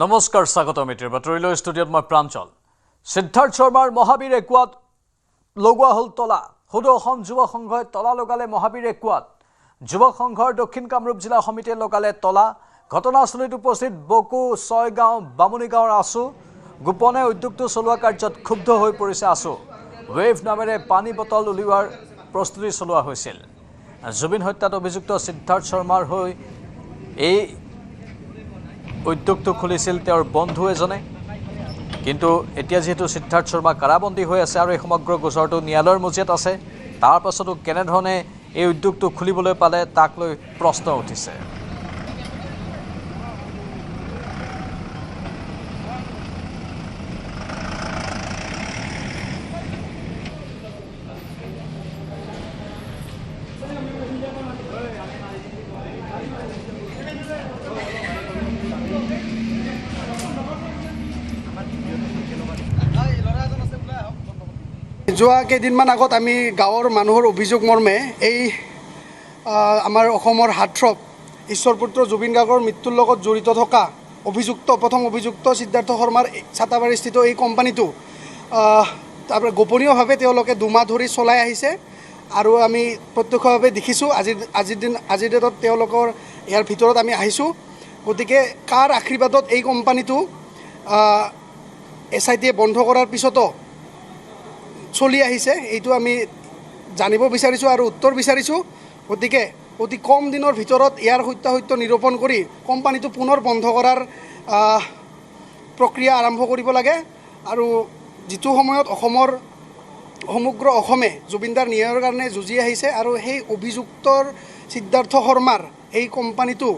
নমস্কাৰ স্বাগতম মিত্ৰৰ বাতৰিলৈ ষ্টুডিঅ'ত মই প্ৰাঞ্চল সিদ্ধাৰ্থ শৰ্মাৰ মহাবীৰ একুৱাত লগোৱা হল তলা সদৌ অসম যুৱ সংঘই তলা লগালে মহাবীৰ একুৱাত যুৱ সংঘৰ দক্ষিণ কামৰূপ জিলা সমিতিয়ে লগালে তলা ঘটনাস্থলীত উপস্থিত বকু ছয়গাঁও বামুণীগাঁৱৰ আছু গোপনে উদ্যোগটো চলোৱা কাৰ্যত ক্ষুব্ধ হৈ পৰিছে আছু ৱেভ নামেৰে পানী বটল উলিওৱাৰ প্ৰস্তুতি চলোৱা হৈছিল জুবিন হত্যাত অভিযুক্ত সিদ্ধাৰ্থ শৰ্মাৰ হৈ এই উদ্যোগটো খুলিছিল তেওঁৰ বন্ধু এজনে কিন্তু এতিয়া যেহেতু সিদ্ধাৰ্থ শৰ্মা কাৰাবন্দী হৈ আছে আৰু এই সমগ্ৰ গোচৰটো ন্যায়ালয়ৰ মজিয়াত আছে তাৰ পাছতো কেনেধৰণে এই উদ্যোগটো খুলিবলৈ পালে তাক লৈ প্ৰশ্ন উঠিছে যোৱা কেইদিনমান আগত আমি গাঁৱৰ মানুহৰ অভিযোগ মৰ্মে এই আমাৰ অসমৰ হাৰ্টথ্ৰব ঈশ্বৰপুত্ৰ জুবিন গাৰ্গৰ মৃত্যুৰ লগত জড়িত থকা প্ৰথম অভিযুক্ত সিদ্ধাৰ্থ শৰ্মাৰ ছাতাবাৰীস্থিত এই কোম্পানীটো তাৰপৰা গোপনীয়ভাৱে তেওঁলোকে দুমাহ ধৰি চলাই আহিছে আৰু আমি প্ৰত্যক্ষভাৱে দেখিছোঁ আজিৰ ডেটত তেওঁলোকৰ ইয়াৰ ভিতৰত আমি আহিছোঁ গতিকে কাৰ আশীৰ্বাদত এই কোম্পানীটো SITয়ে বন্ধ কৰাৰ পিছতো চলি আহিছে এইটো আমি জানিব বিচাৰিছোঁ আৰু উত্তৰ বিচাৰিছোঁ গতিকে অতি কম দিনৰ ভিতৰত ইয়াৰ সত্য নিৰূপণ কৰি কোম্পানীটো পুনৰ বন্ধ কৰাৰ প্ৰক্ৰিয়া আৰম্ভ কৰিব লাগে আৰু যিটো সময়ত সমগ্ৰ অসমে জুবিনদাৰ ন্যায়ৰ কাৰণে যুঁজি আহিছে আৰু সেই অভিযুক্তৰ সিদ্ধাৰ্থ শৰ্মাৰ এই কোম্পানীটো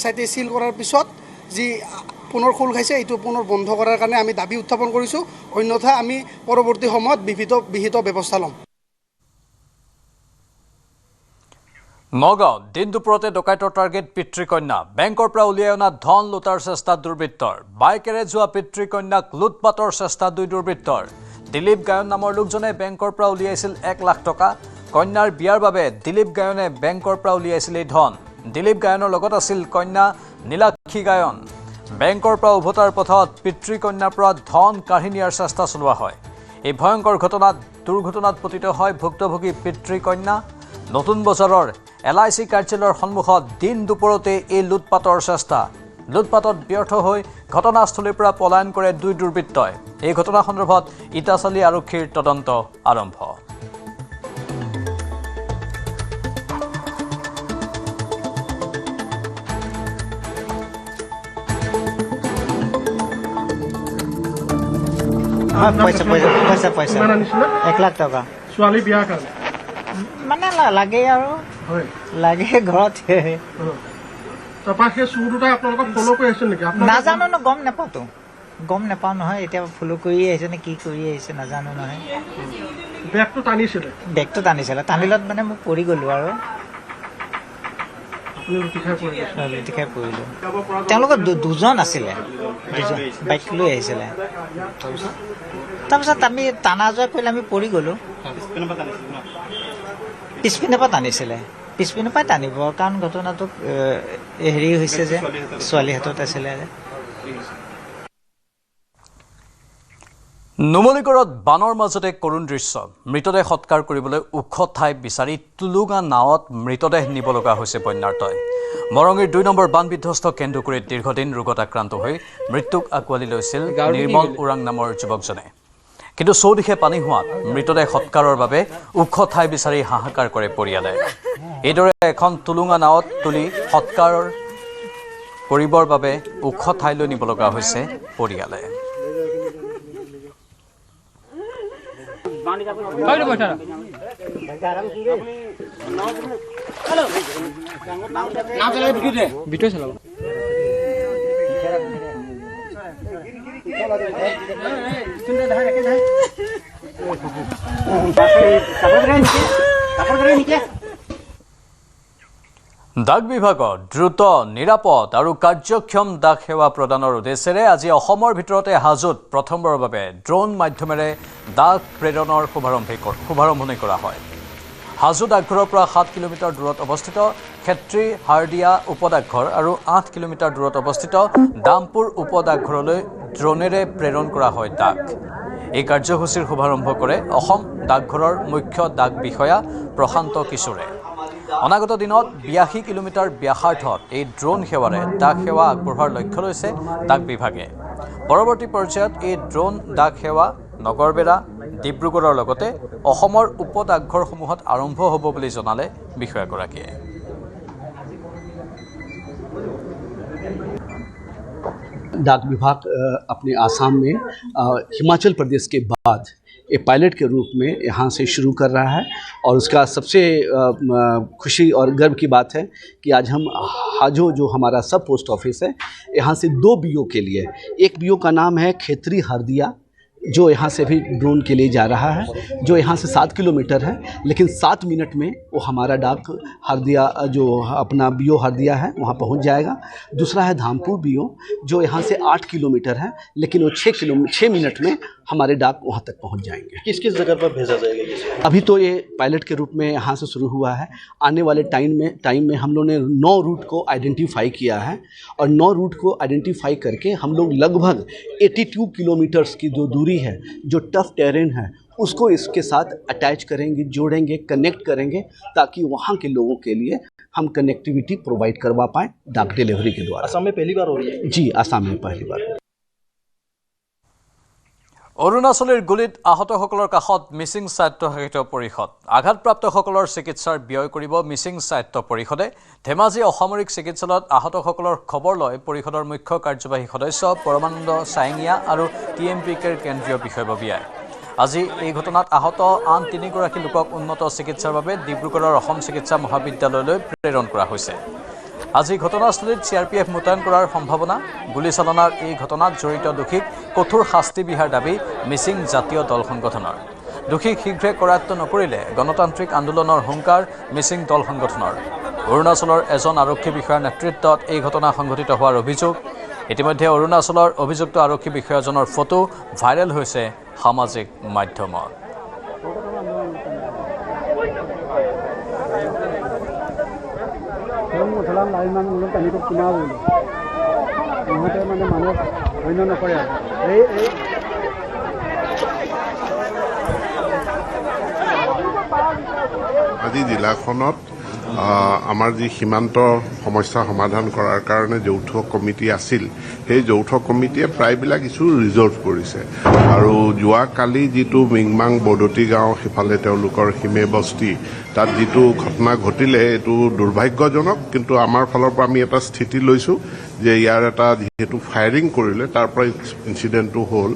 SITয়ে চিল কৰাৰ পিছত যি পুনৰ খোল খাইছে এইটো পুনৰ বন্ধ কৰাৰ কাৰণে আমি দাবী উত্থাপন কৰিছোঁ অন্যথা আমি পৰৱৰ্তী সময়ত বিহিত ব্যৱস্থা ল'ম নগাঁও দিন দুপৰতে ডকাইতৰ টাৰ্গেট পিতৃকন্যা বেংকৰ পৰা উলিয়াই অনা ধন লুটাৰ চেষ্টা দুৰ্বৃত্তৰ বাইকেৰে যোৱা পিতৃকন্যাক লুটপাটৰ চেষ্টা দুই দুৰ্বৃত্তৰ দিলীপ গায়ন নামৰ লোকজনে বেংকৰ পৰা উলিয়াইছিল 1 লাখ টকা কন্যাৰ বিয়াৰ বাবে দিলীপ গায়নে বেংকৰ পৰা উলিয়াইছিল এই ধন দিলীপ গায়নৰ লগত আছিল কন্যা নীলাক্ষী গায়ন বেংকৰ পৰা উভতাৰ পথত পিতৃকন্যাৰ পৰা ধন কাঢ়ি নিয়াৰ চেষ্টা চলোৱা হয় এই ভয়ংকৰ দুৰ্ঘটনাত পতিত হয় ভুক্তভোগী পিতৃকন্যা নতুন বজাৰৰ LIC কাৰ্যালয়ৰ সন্মুখত দিন দুপৰতে এই লুটপাটৰ চেষ্টা লুটপাটত ব্যৰ্থ হৈ ঘটনাস্থলীৰ পৰা পলায়ন কৰে দুই দুৰ্বৃত্তই এই ঘটনা সন্দৰ্ভত ইটাচালি আৰক্ষীৰ তদন্ত আৰম্ভ পইচা 1 লাখ টকা ছোৱালী বিয়াৰ কাৰণে মানে লাগে আৰু লাগে ঘৰত তাৰপৰা সেই চুৰ দুটাই আপোনালোকক ফ'ল' কৰি আহিছে নেকি নাজানো ন গম নাপাওঁ নহয় এতিয়া ফ'ল' কৰি আহিছে নে কি কৰি আহিছে নাজানো নহয় বেগটো টানিছিলে টানিলত মানে মই পৰি গ'লো আৰু লুটি খাই পৰিলোঁ তেওঁলোকৰ দুজন আছিলে বাইক লৈ আহিছিলে তাৰপিছত আমি টানা যোৱা কৰিলে আমি পৰি গ'লোঁ পিছপিনৰ পৰা টানিছিলে পিছপিনৰ পৰাই টানিব কাৰণ ঘটনাটো হেৰি হৈছে যে ছোৱালী হাতত আছিলে নুমলীগড়ত বানৰ মাজতে কৰুণ দৃশ্য মৃতদেহ সৎকাৰ কৰিবলৈ ওখ ঠাই বিচাৰি টুলুঙা নাৱত মৃতদেহ নিব লগা হৈছে বন্যাৰ্তই মৰঙীৰ 2 নম্বৰ বান বিধ্বস্ত কেন্দুকুৰিত দীৰ্ঘদিন ৰোগত আক্ৰান্ত হৈ মৃত্যুক আঁকোৱালি লৈছিল নিৰ্মল ওৰাং নামৰ যুৱকজনে কিন্তু চৌদিশে পানী হোৱাত মৃতদেহ সৎকাৰৰ বাবে ওখ ঠাই বিচাৰি হাহাকাৰ কৰে পৰিয়ালে এইদৰে এখন টুলুঙা নাৱত তুলি সৎকাৰ কৰিবৰ বাবে ওখ ঠাইলৈ নিব লগা হৈছে পৰিয়ালে ডাক বিভাগৰ দ্ৰুত নিৰাপদ আৰু কাৰ্যক্ষম ডাক সেৱা প্ৰদানৰ উদ্দেশ্যেৰে আজি অসমৰ ভিতৰতে হাজোত প্ৰথমবাৰৰ বাবে ড্ৰোন মাধ্যমেৰে ডাক প্ৰেৰণৰ শুভাৰম্ভণি কৰা হয় হাজো ডাকঘৰৰ পৰা 7 কিলোমিটাৰ দূৰত অৱস্থিত ক্ষেত্ৰী হাৰদিয়া উপডাকঘৰ আৰু 8 কিলোমিটাৰ দূৰত অৱস্থিত দামপুৰ উপডাকঘৰলৈ ড্ৰোনেৰে প্ৰেৰণ কৰা হয় ডাক। এই কাৰ্যসূচীৰ শুভাৰম্ভ কৰে অসম ডাকঘৰৰ মুখ্য ডাক বিষয়া প্ৰশান্ত কিশোৰে। অনাগত দিনত 82 কিলোমিটাৰ ব্যাসাৰ্ধত এই ড্ৰোন সেৱাৰে ডাক সেৱা আগবঢ়োৱাৰ লক্ষ্য লৈছে ডাক বিভাগে। পৰৱৰ্তী পৰ্যায়ত এই ড্ৰোন ডাক সেৱা নগৰবেৰা, ডিব্ৰুগড়ৰ লগতে অসমৰ উপডাকঘৰসমূহত আৰম্ভ হ'ব বুলি জনালে বিষয়াগৰাকীয়ে। डाक विभाग अपने आसाम में हिमाचल प्रदेश के बाद एक पायलट के रूप में यहाँ से शुरू कर रहा है और उसका सबसे खुशी और गर्व की बात है कि आज हम हाजो जो हमारा सब पोस्ट ऑफिस है यहाँ से 2 बीओ के लिए, एक बीओ का नाम है खेतरी हरदिया जो यहाँ से भी ड्रोन के लिए जा रहा है, जो यहाँ से 7 किलोमीटर है, लेकिन 7 मिनट में वो हमारा डाक हरदिया जो अपना बीओ हरदिया है वहाँ पहुँच जाएगा। दूसरा है धामपुर बीओ जो यहाँ से 8 किलोमीटर है, लेकिन वो 6 मिनट में हमारे डाक वहाँ तक पहुँच जाएंगे। किस किस जगह पर भेजा जाएगा ये? अभी तो ये पायलट के रूप में यहाँ से शुरू हुआ है। आने वाले टाइम में हम लोग ने 9 रूट को आइडेंटिफाई किया है और 9 रूट को आइडेंटिफाई करके हम लोग लगभग 82 किलोमीटर्स की जो दूरी है, जो टफ टेरेन है, उसको इसके साथ अटैच करेंगे, जोड़ेंगे, कनेक्ट करेंगे ताकि वहाँ के लोगों के लिए हम कनेक्टिविटी प्रोवाइड करवा पाएँ डाक डिलीवरी के द्वारा। असम में पहली बार हो रही है? जी, असम में पहली बार। অৰুণাচলৰ গুলিত আহতসকলৰ কাষত মিছিং স্বায়ত্তশাসিত পৰিষদ। আঘাতপ্ৰাপ্তসকলৰ চিকিৎসাৰ ব্যয় কৰিব মিছিং স্বায়ত্ত পৰিষদে। ধেমাজি অসামৰিক চিকিৎসালয়ত আহতসকলৰ খবৰ লয় পৰিষদৰ মুখ্য কাৰ্যবাহী সদস্য পৰমানন্দ চাইঙীয়া আৰু TMPKৰ কেন্দ্ৰীয় বিষয়ববীয়াই। আজি এই ঘটনাত আহত আন 3 গৰাকী লোকক উন্নত চিকিৎসাৰ বাবে ডিব্ৰুগড়ৰ অসম চিকিৎসা মহাবিদ্যালয়লৈ প্ৰেৰণ কৰা হৈছে। আজি ঘটনাস্থলীত CRPF মোতায়েন কৰাৰ সম্ভাৱনা। গুলীচালনাৰ এই ঘটনাত জড়িত দোষীক কঠোৰ শাস্তি বিহাৰ দাবী মিছিং জাতীয় দল সংগঠনৰ। দোষীক শীঘ্ৰে কৰায়ত্ব নকৰিলে গণতান্ত্ৰিক আন্দোলনৰ হুংকাৰ মিছিং দল সংগঠনৰ। অৰুণাচলৰ এজন আৰক্ষী বিষয়াৰ নেতৃত্বত এই ঘটনা সংঘটিত হোৱাৰ অভিযোগ। ইতিমধ্যে অৰুণাচলৰ অভিযুক্ত আৰক্ষী বিষয়াজনৰ ফটো ভাইৰেল হৈছে সামাজিক মাধ্যমত। আজি জিলাখনত আমাৰ যি সীমান্ত সমস্যা সমাধান কৰাৰ কাৰণে যৌথ কমিটি আছিল, সেই যৌথ কমিটিয়ে প্ৰায়বিলাক ইছ্যু ৰিজল্ভ কৰিছে। আৰু যোৱাকালি যিটো মিংমাং বদতি গাঁও সিফালে তেওঁলোকৰ সীমে বস্তি, তাত যিটো ঘটনা ঘটিলে এইটো দুৰ্ভাগ্যজনক, কিন্তু আমাৰ ফালৰ পৰা আমি এটা স্থিতি লৈছোঁ যে ইয়াৰ এটা যিহেতু ফায়াৰিং কৰিলে তাৰ পৰা ইনচিডেণ্টটো হ'ল,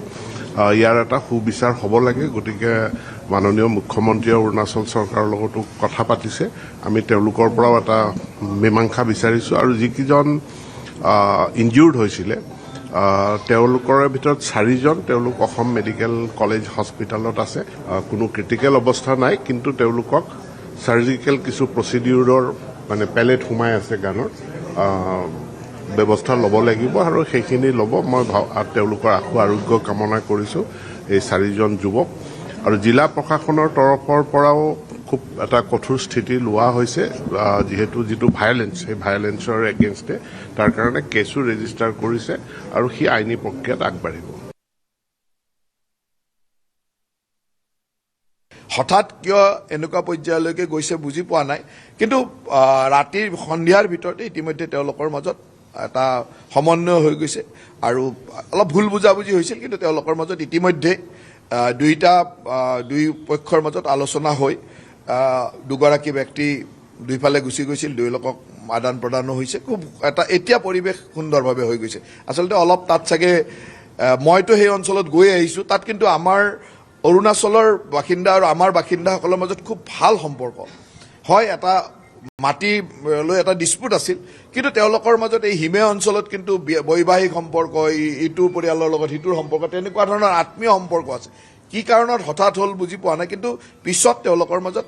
ইয়াৰ এটা সুবিচাৰ হ'ব লাগে। গতিকে মাননীয় মুখ্যমন্ত্ৰীয়ে অৰুণাচল চৰকাৰৰ লগতো কথা পাতিছে। আমি তেওঁলোকৰ পৰাও এটা মীমাংসা বিচাৰিছোঁ আৰু যিকেইজন ইনজিউৰ্ড হৈছিলে তেওঁলোকৰ ভিতৰত 4জন তেওঁলোক অসম মেডিকেল কলেজ হস্পিটেলত আছে। কোনো ক্ৰিটিকেল অৱস্থা নাই, কিন্তু তেওঁলোকক চাৰ্জিকেল কিছু প্ৰচিডিউৰৰ মানে পেলেট সোমাই আছে গানৰ ব্যৱস্থা ল'ব লাগিব আৰু সেইখিনি ল'ব। মই তেওঁলোকৰ আশু আৰোগ্য কামনা কৰিছোঁ এই 4জন যুৱক। আৰু জিলা প্ৰশাসনৰ তৰফৰ পৰাও খুব এটা কঠোৰ স্থিতি লোৱা হৈছে, যিহেতু যিটো ভায়লেন্স, সেই ভায়লেন্সৰ এগেইনষ্টে তাৰ কাৰণে কেছো ৰেজিষ্টাৰ কৰিছে আৰু সি আইনী প্ৰক্ৰিয়াত আগবাঢ়িব। হঠাৎ কিয় এনেকুৱা পৰ্যায়লৈকে গৈছে বুজি পোৱা নাই, কিন্তু ৰাতিৰ সন্ধিয়াৰ ভিতৰতে ইতিমধ্যে তেওঁলোকৰ মাজত এটা সমন্বয় হৈ গৈছে আৰু অলপ ভুল বুজাবুজি হৈছিল, কিন্তু তেওঁলোকৰ মাজত ইতিমধ্যে দুই পক্ষৰ মাজত আলোচনা হৈ দুগৰাকী ব্যক্তি দুইফালে গুচি গৈছিল, 2 লোকক আদান প্ৰদানো হৈছে। খুব এটা এতিয়া পৰিৱেশ সুন্দৰভাৱে হৈ গৈছে। আচলতে অলপ তাত চাগে মইতো সেই অঞ্চলত গৈ আহিছোঁ, তাত কিন্তু আমাৰ অৰুণাচলৰ বাসিন্দা আৰু আমাৰ বাসিন্দাসকলৰ মাজত খুব ভাল সম্পৰ্ক হয়। এটা মাটি লৈ এটা ডিস্পুট আছিল, কিন্তু তেওঁলোকৰ মাজত এই হিমে অঞ্চলত কিন্তু বৈবাহিক সম্পৰ্ক, ইটোৰ পৰিয়ালৰ লগত সিটোৰ সম্পৰ্ক, তেনেকুৱা ধৰণৰ আত্মীয় সম্পৰ্ক আছে। কি কাৰণত হঠাৎ হ'ল বুজি পোৱা নাই, কিন্তু পিছত তেওঁলোকৰ মাজত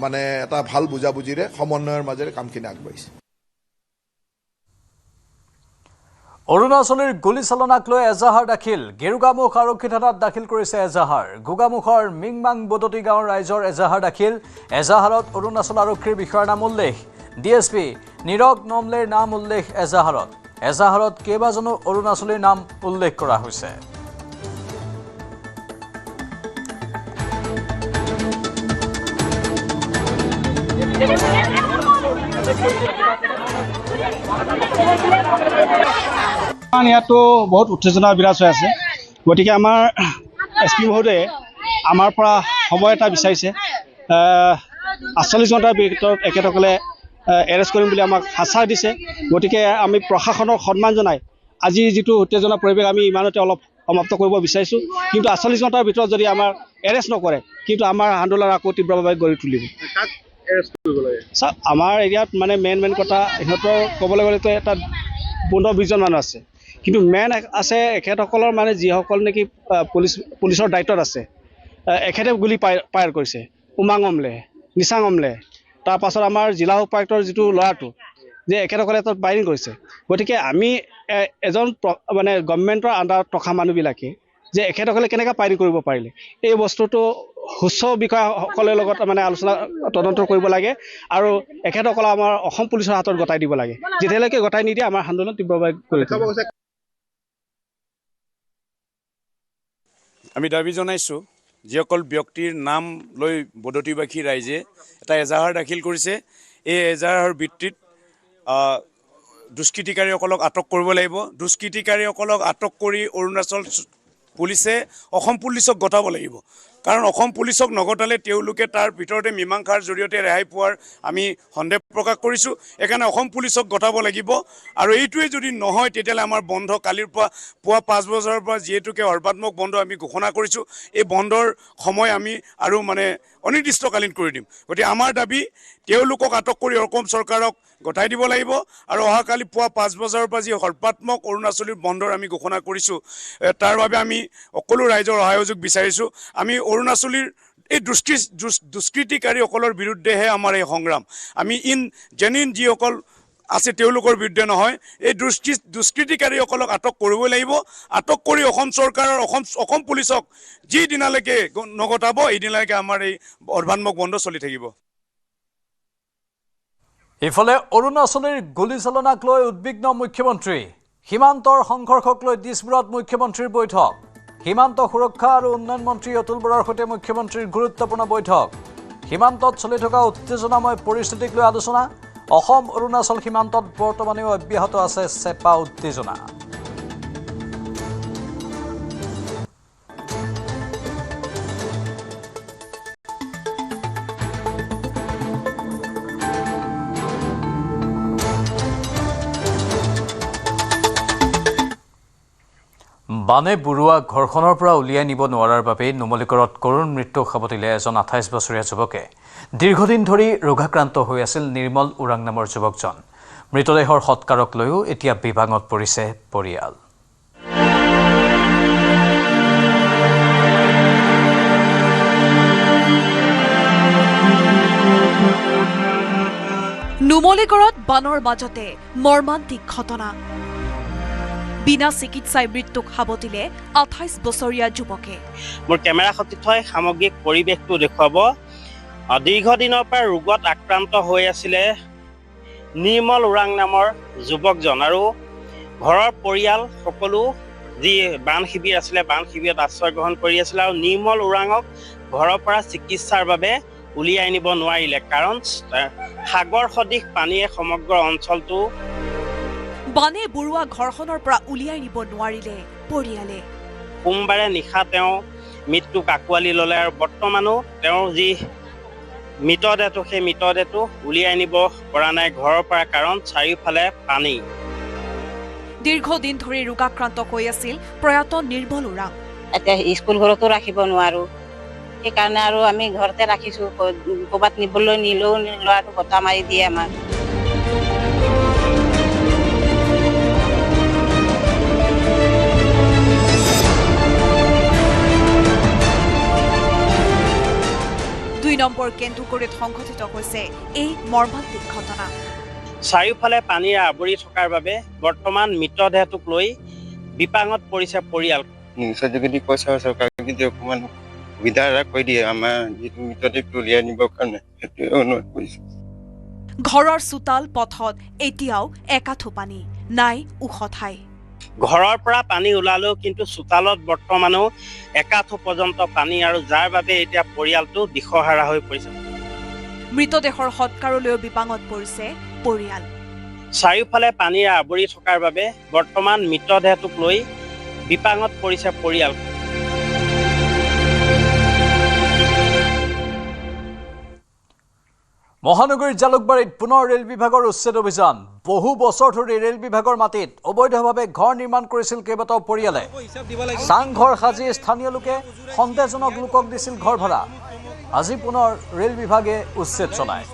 মানে এটা ভাল বুজাবুজিৰে সমন্বয়ৰ মাজেৰে কামখিনি আগবাঢ়িছে। অৰুণাচলীৰ গুলীচালনাক লৈ এজাহাৰ দাখিল গেৰুকামুখ আৰক্ষী থানাত দাখিল কৰিছে এজাহাৰ গোগামুখৰ মিংমাং বদতি গাঁৱৰ ৰাইজৰ এজাহাৰ দাখিল এজাহাৰত অৰুণাচল আৰক্ষীৰ বিষয়াৰ নাম উল্লেখ ডিএছপি নিৰগ নমলেৰ নাম উল্লেখ এজাহাৰত কেইবাজনো অৰুণাচলীৰ নাম উল্লেখ কৰা হৈছে ইয়াতো বহুত উত্তেজনা বিৰাজ হৈ আছে গতিকে আমাৰ এছপি মহোদয়ে আমাৰ পৰা সময় এটা বিচাৰিছে 48 ঘণ্টাৰ ভিতৰত এখেতসকলে এৰেষ্ট কৰিম বুলি আমাক আশ্বাস দিছে গতিকে আমি প্ৰশাসনক সন্মান জনাই আজি যিটো উত্তেজনা পৰিৱেশ আমি ইমানতে অলপ সমাপ্ত কৰিব বিচাৰিছোঁ কিন্তু 48 ঘণ্টাৰ ভিতৰত যদি আমাৰ এৰেষ্ট নকৰে কিন্তু আমাৰ আন্দোলন আকৌ তীব্ৰভাৱে গঢ়ি তুলিব আমাৰ এৰিয়াত মানে মেইন কথা ইহঁতৰ ক'বলৈ গ'লেতো এটা 15-20জন মানুহ আছে কিন্তু মেইন আছে এখেতসকলৰ মানে যিসকল নেকি পুলিচৰ দায়িত্বত আছে এখেতে গুলি ফায়াৰ কৰিছে উমাং অমলে নিচাং অমলে তাৰপাছত আমাৰ জিলা উপায়ুক্তৰ যিটো ল'ৰাটো যে এখেতসকলে তাত ফায়াৰিং কৰিছে গতিকে আমি এজন মানে গভৰ্ণমেণ্টৰ আণ্ডাৰত থকা মানুহবিলাকে যে এখেতসকলে কেনেকৈ ফায়াৰিং কৰিব পাৰিলে এই বস্তুটো সুস্থ বিষয়াসকলৰ লগত মানে আলোচনা তদন্ত কৰিব লাগে আৰু এখেতসকলক আমাৰ অসম পুলিচৰ হাতত গতাই দিব লাগে যেতিয়ালৈকে গতাই নিদিয়ে আমাৰ আন্দোলন তীব্ৰভাৱে কৰি থাকিব আমি দাবী জনাইছোঁ যিসকল ব্যক্তিৰ নাম লৈ বদতিবাসী ৰাইজে এটা এজাহাৰ দাখিল কৰিছে এই এজাহাৰৰ ভিত্তিত দুষ্কৃতিকাৰীসকলক আটক কৰিব লাগিব দুষ্কৃতিকাৰীসকলক আটক কৰি অৰুণাচল পুলিচে অসম পুলিচক গতাব লাগিব কাৰণ অসম পুলিচক নগতালে তেওঁলোকে তাৰ ভিতৰতে মীমাংসাৰ জৰিয়তে ৰেহাই পোৱাৰ আমি সন্দেহ প্ৰকাশ কৰিছোঁ সেইকাৰণে অসম পুলিচক গতাব লাগিব আৰু এইটোৱে যদি নহয় তেতিয়াহ'লে আমাৰ বন্ধ কালিৰ পৰা পুৱা 5 বজাৰ পৰা যিহেতুকে সৰ্বাত্মক বন্ধ আমি ঘোষণা কৰিছোঁ এই বন্ধৰ সময় আমি আৰু মানে অনিৰ্দিষ্টকালীন কৰি দিম গতিকে আমাৰ দাবী তেওঁলোকক আটক কৰি অসম চৰকাৰক গতাই দিব লাগিব আৰু অহাকালি পুৱা 5 বজাৰ পৰা যি সৰ্বাত্মক অৰুণাচলীৰ বন্ধৰ আমি ঘোষণা কৰিছোঁ তাৰ বাবে আমি সকলো ৰাইজৰ সহযোগ বিচাৰিছোঁ আমি অৰুণাচলীৰ এই দুষ্কৃতিকাৰীসকলৰ বিৰুদ্ধেহে আমাৰ এই সংগ্ৰাম আমি জেনুইন যিসকল আছে তেওঁলোকৰ বিৰুদ্ধে নহয় এই দুষ্কৃতিকাৰীসকলক আটক কৰিব লাগিব আটক কৰি অসম চৰকাৰৰ অসম পুলিচক যি দিনালৈকে নগতাব এই দিনালৈকে আমাৰ এই সৰ্বাত্মক বন্ধ চলি থাকিব ইফালে অৰুণাচলীৰ গুলীচালনাক লৈ উদ্বিগ্ন মুখ্যমন্ত্ৰী সীমান্তৰ সংঘৰ্ষক লৈ দিছপুৰত মুখ্যমন্ত্ৰীৰ বৈঠক সীমান্ত সুৰক্ষা আৰু উন্নয়ন মন্ত্ৰী অতুল বৰাৰ সৈতে মুখ্যমন্ত্ৰীৰ গুৰুত্বপূৰ্ণ বৈঠক সীমান্তত চলি থকা উত্তেজনাময় পৰিস্থিতিক লৈ আলোচনা অসম অৰুণাচল সীমান্তত বৰ্তমানেও অব্যাহত আছে চেপা উত্তেজনা বানে বুৰুৱা ঘৰখনৰ পৰা উলিয়াই নিব নোৱাৰাৰ বাবে নুমলীগড়ত কৰুণ মৃত্যু সাবটিলে এজন 28 বছৰীয়া যুৱকে দীৰ্ঘদিন ধৰি ৰোগাক্ৰান্ত হৈ আছিল নিৰ্মল উৰাং নামৰ যুৱকজন মৃতদেহৰ সৎকাৰক লৈও এতিয়া বিভাঙত পৰিছে পৰিয়াল নুমলীগড়ত বানৰ মাজতে মৰ্মান্তিক ঘটনা বিনা চিকিৎসাই মৃত্যুক সাবটিলে 28 বছৰীয়া যুৱকে মোৰ কেমেৰা সতীত হয় সামগ্ৰিক পৰিৱেশটো দেখুৱাব দীৰ্ঘদিনৰ পৰা ৰোগত আক্ৰান্ত হৈ আছিলে নিৰ্মল উৰাং নামৰ যুৱকজন আৰু ঘৰৰ পৰিয়াল সকলো যি বান শিবিৰ আছিলে বান শিবিৰত আশ্ৰয় গ্ৰহণ কৰি আছিল আৰু নিৰ্মল উৰাঙক ঘৰৰ পৰা চিকিৎসাৰ বাবে উলিয়াই নিব নোৱাৰিলে কাৰণ সাগৰ সদৃশ পানীয়ে সমগ্ৰ অঞ্চলটো বানে বুৰুৱা ঘৰখনৰ পৰা উলিয়াই নিব নোৱাৰিলে পৰিয়ালে সোমবাৰে নিশা তেওঁ মৃত্যুক আঁকোৱালি ল'লে আৰু বৰ্তমানো তেওঁৰ যি মৃতদেহটো সেই মৃতদেহটো উলিয়াই নিব পৰা নাই ঘৰৰ পৰা কাৰণ চাৰিওফালে পানী দীৰ্ঘদিন ধৰি ৰোগাক্ৰান্ত হৈ আছিল প্ৰয়াত নিৰ্মল উৰাং এতিয়া স্কুল ঘৰতো ৰাখিব নোৱাৰো সেইকাৰণে আৰু আমি ঘৰতে ৰাখিছোঁ ক'ৰবাত নিবলৈ নিলেও ল'ৰাটো বতা মাৰি দিয়ে আমাক নম্বৰ কেন্দুগুৰিত সংঘটিত হৈছে এই মৰ্মান্তিক ঘটনা চাৰিওফালে পানীৰে আৱৰি থকাৰ বাবে বৰ্তমান মৃতদেহটোক লৈ বিপাঙত পৰিছে পৰিয়াল। নিউজৰ যোগেদি কৈছে চৰকাৰে কিন্তু অকণমান সুবিধা এটা কৰি দিয়ে আমাৰ যিটো মৃতদেহটো উলিয়াই নিবৰ কাৰণে, সেইটোৱে অনুৰোধ কৰিছোঁ। ঘৰৰ চোতাল পথত এতিয়াও একাঠো পানী, নাই ওখ ঠাই। ঘৰৰ পৰা পানী ওলালেও কিন্তু চোতালত বৰ্তমানো একাঠো পৰ্যন্ত পানী, আৰু যাৰ বাবে এতিয়া পৰিয়ালটো দিশহাৰা হৈ পৰিছে। মৃতদেহৰ সৎকাৰলৈও বিপাঙত পৰিছে পৰিয়াল। চাৰিওফালে পানীৰে আৱৰি থকাৰ বাবে বৰ্তমান মৃতদেহটোক লৈ বিপাঙত পৰিছে পৰিয়াল। মহানগৰীৰ জালুকবাৰীত পুনৰ ৰেল বিভাগৰ উচ্ছেদ অভিযান। বহু বছৰ ধৰি ৰেল বিভাগৰ মাটিত অবৈধভাৱে ঘৰ নিৰ্মাণ কৰিছিল কেইবাটাও পৰিয়ালে। চাংঘৰ সাজি স্থানীয় লোকে সন্দেহজনক লোকক দিছিল ঘৰ ভাড়া। আজি পুনৰ ৰেল বিভাগে উচ্ছেদ চলায়।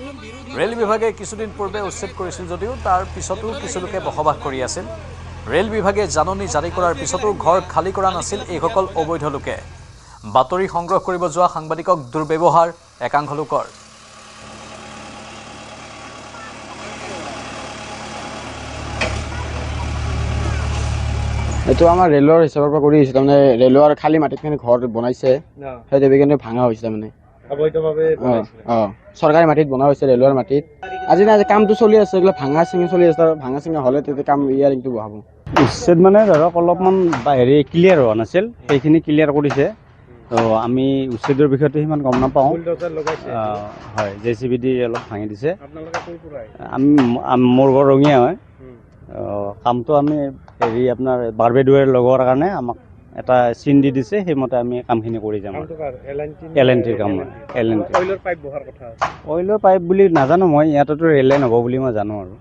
ৰেল বিভাগে কিছুদিন পূৰ্বে উচ্ছেদ কৰিছিল যদিও তাৰ পিছতো কিছু লোকে বসবাস কৰি আছিল। ৰেল বিভাগে জাননী জাৰি কৰাৰ পিছতো ঘৰ খালী কৰা নাছিল এইসকল অবৈধ লোকে। বাতৰি সংগ্ৰহ কৰিব যোৱা সাংবাদিকক দুৰ্ব্যৱহাৰ একাংশ লোকৰ। এইটো আমাৰ ৰেলৰ হিচাপৰ পৰা কৰি আহিছে, তাৰমানে ৰেলৰ খালী মাটিতখিনি ঘৰ বনাইছে, সেই দেৱী কিন্তু ভাঙা হৈছে মানে চৰকাৰী মাটিত বনোৱা হৈছে ৰেলৰ মাটিত। আজি নাই কামটো চলি আছে, এইবিলাক ভাঙা চিঙি চলি আছে, ভাঙা চিঙা হ'লে তেতিয়া কাম ইয়াৰিংটো বহাব। উচ্ছেদ মানে ধৰক অলপমান ক্লিয়াৰ হোৱা নাছিল, সেইখিনি ক্লিয়াৰ কৰিছে। তো আমি উচ্ছেদৰ বিষয়টো সিমান গম নাপাওঁ। হয়, JCB অলপ ভাঙি দিছে। মোৰ ঘৰ ৰঙিয়া হয়। কামটো আমি আপোনাৰ বাৰ্বেডৱেৰ লগোৱাৰ কাৰণে আমাক এটা চিন দি দিছে, সেইমতে আমি কামখিনি কৰি যাম। L&Tৰ কাম হয়। L&T অইলৰ পাইপ বুলি নাজানো মই, ইয়াতেতো ৰেল লাইন হ'ব বুলি মই জানো আৰু।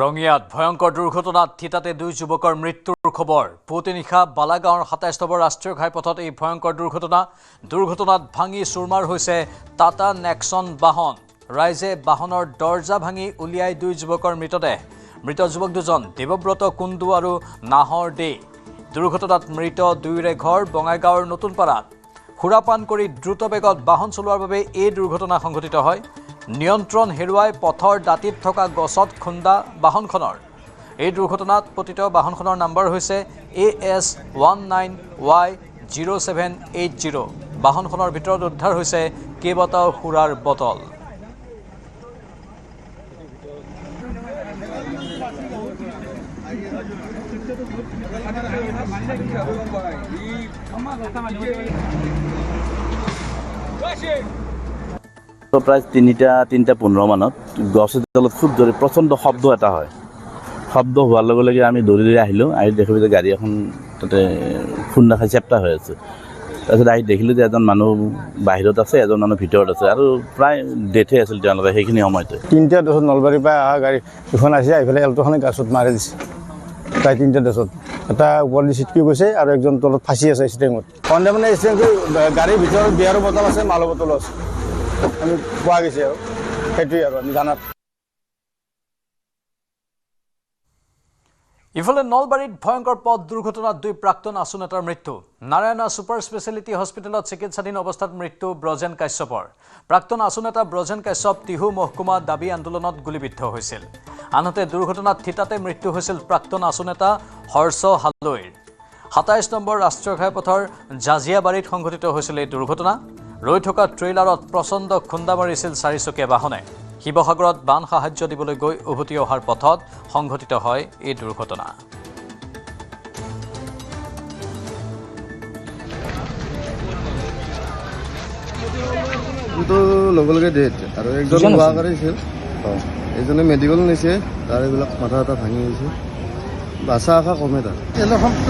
ৰঙিয়াত ভয়ংকৰ দুৰ্ঘটনাত থিতাতে 2 যুৱকৰ মৃত্যুৰ খবৰ। পুৱতি নিশা বালাগাঁৱৰ 27 নম্বৰ ৰাষ্ট্ৰীয় ঘাইপথত এই ভয়ংকৰ দুৰ্ঘটনাত ভাঙি চুৰমাৰ হৈছে টাটা নেক্সন বাহন। ৰাইজে বাহনৰ দৰ্জা ভাঙি উলিয়াই 2 যুৱকৰ মৃতদেহ। মৃত যুৱক দুজন দেৱব্ৰত কুণ্ডু আৰু নাহৰ দে। দুৰ্ঘটনাত মৃত দুয়োৰে ঘৰ বঙাইগাঁৱৰ নতুনপাৰাত। সুৰাপান কৰি দ্ৰুত বেগত বাহন চলোৱাৰ বাবে এই দুৰ্ঘটনা সংঘটিত হয়। নিয়ন্ত্ৰণ হেৰুৱাই পথৰ দাঁতিত থকা গছত খুন্দা বাহনখনৰ। এই দুৰ্ঘটনাত পতিত বাহনখনৰ নম্বৰ হৈছে AS19Y0780। বাহনখনৰ ভিতৰত উদ্ধাৰ হৈছে কেইবাটাও সুৰাৰ বটল। প্ৰায় 3:15 মানত গছৰ তলত খুব জোৰে প্ৰচণ্ড শব্দ এটা হয়। শব্দ হোৱাৰ লগে লগে আমি দৌৰি আহিলোঁ। আহি দেখিলোঁ যে গাড়ী এখন তাতে খুন্দা খাই চেপ্টা হৈ আছে। তাৰপিছত আহি দেখিলোঁ যে এজন মানুহ বাহিৰত আছে, এজন মানুহ ভিতৰত আছে, আৰু প্ৰায় ডেথে আছিল তেওঁলোকে সেইখিনি সময়তে। 3:10 নলবাৰীৰ পৰা অহা গাড়ী দুখন আহিছে, আহি পেলাই এল্ট'খনে গাছত মাৰি দিছে। প্ৰায় 3:10 এটা ওপৰদি ছিটকি গৈছে আৰু একজন তলত ফাঁচি আছে ষ্টেঙত। সন্দেহ মানে ষ্টেংটো গাড়ীৰ ভিতৰত বিয়াৰৰ বটল আছে, মালৰ বটলো আছে, আমি পোৱা গৈছে আৰু সেইটোৱে আৰু আমি জানাত। ইফালে নলবাৰীত ভয়ংকৰ পথ দুৰ্ঘটনাত 2 প্ৰাক্তন আছু নেতাৰ মৃত্যু। নাৰায়ণা ছুপাৰ স্পেচিয়েলিটি হস্পিটেলত চিকিৎসাধীন অৱস্থাত মৃত্যু ব্ৰজেন কাশ্যপৰ। প্ৰাক্তন আছু নেতা ব্ৰজেন কাশ্যপ টিহু মহকুমা দাবী আন্দোলনত গুলীবিদ্ধ হৈছিল। আনহাতে দুৰ্ঘটনাত থিতাতে মৃত্যু হৈছিল প্ৰাক্তন আছু নেতা হৰ্ষ হালৈৰ। 27 নম্বৰ ৰাষ্ট্ৰীয় ঘাইপথৰ জাজিয়াবাৰীত সংঘটিত হৈছিল এই দুৰ্ঘটনা। ৰৈ থকা ট্ৰেইলাৰত প্ৰচণ্ড খুন্দা মাৰিছিল 4চকীয়া বাহনে। শিৱসাগৰত বান সাহায্য দিবলৈ গৈ উভতি অহাৰ পথত সংঘটিত হয় এই দুৰ্ঘটনা। লগে লগে ডেথ, আৰু একজন হোৱা কৰিছিল, এইজনে মেডিকেল নিছে, তাৰ এইবিলাক মাথা এটা ভাঙি গৈছে, বাচা আশা কমে তাৰ।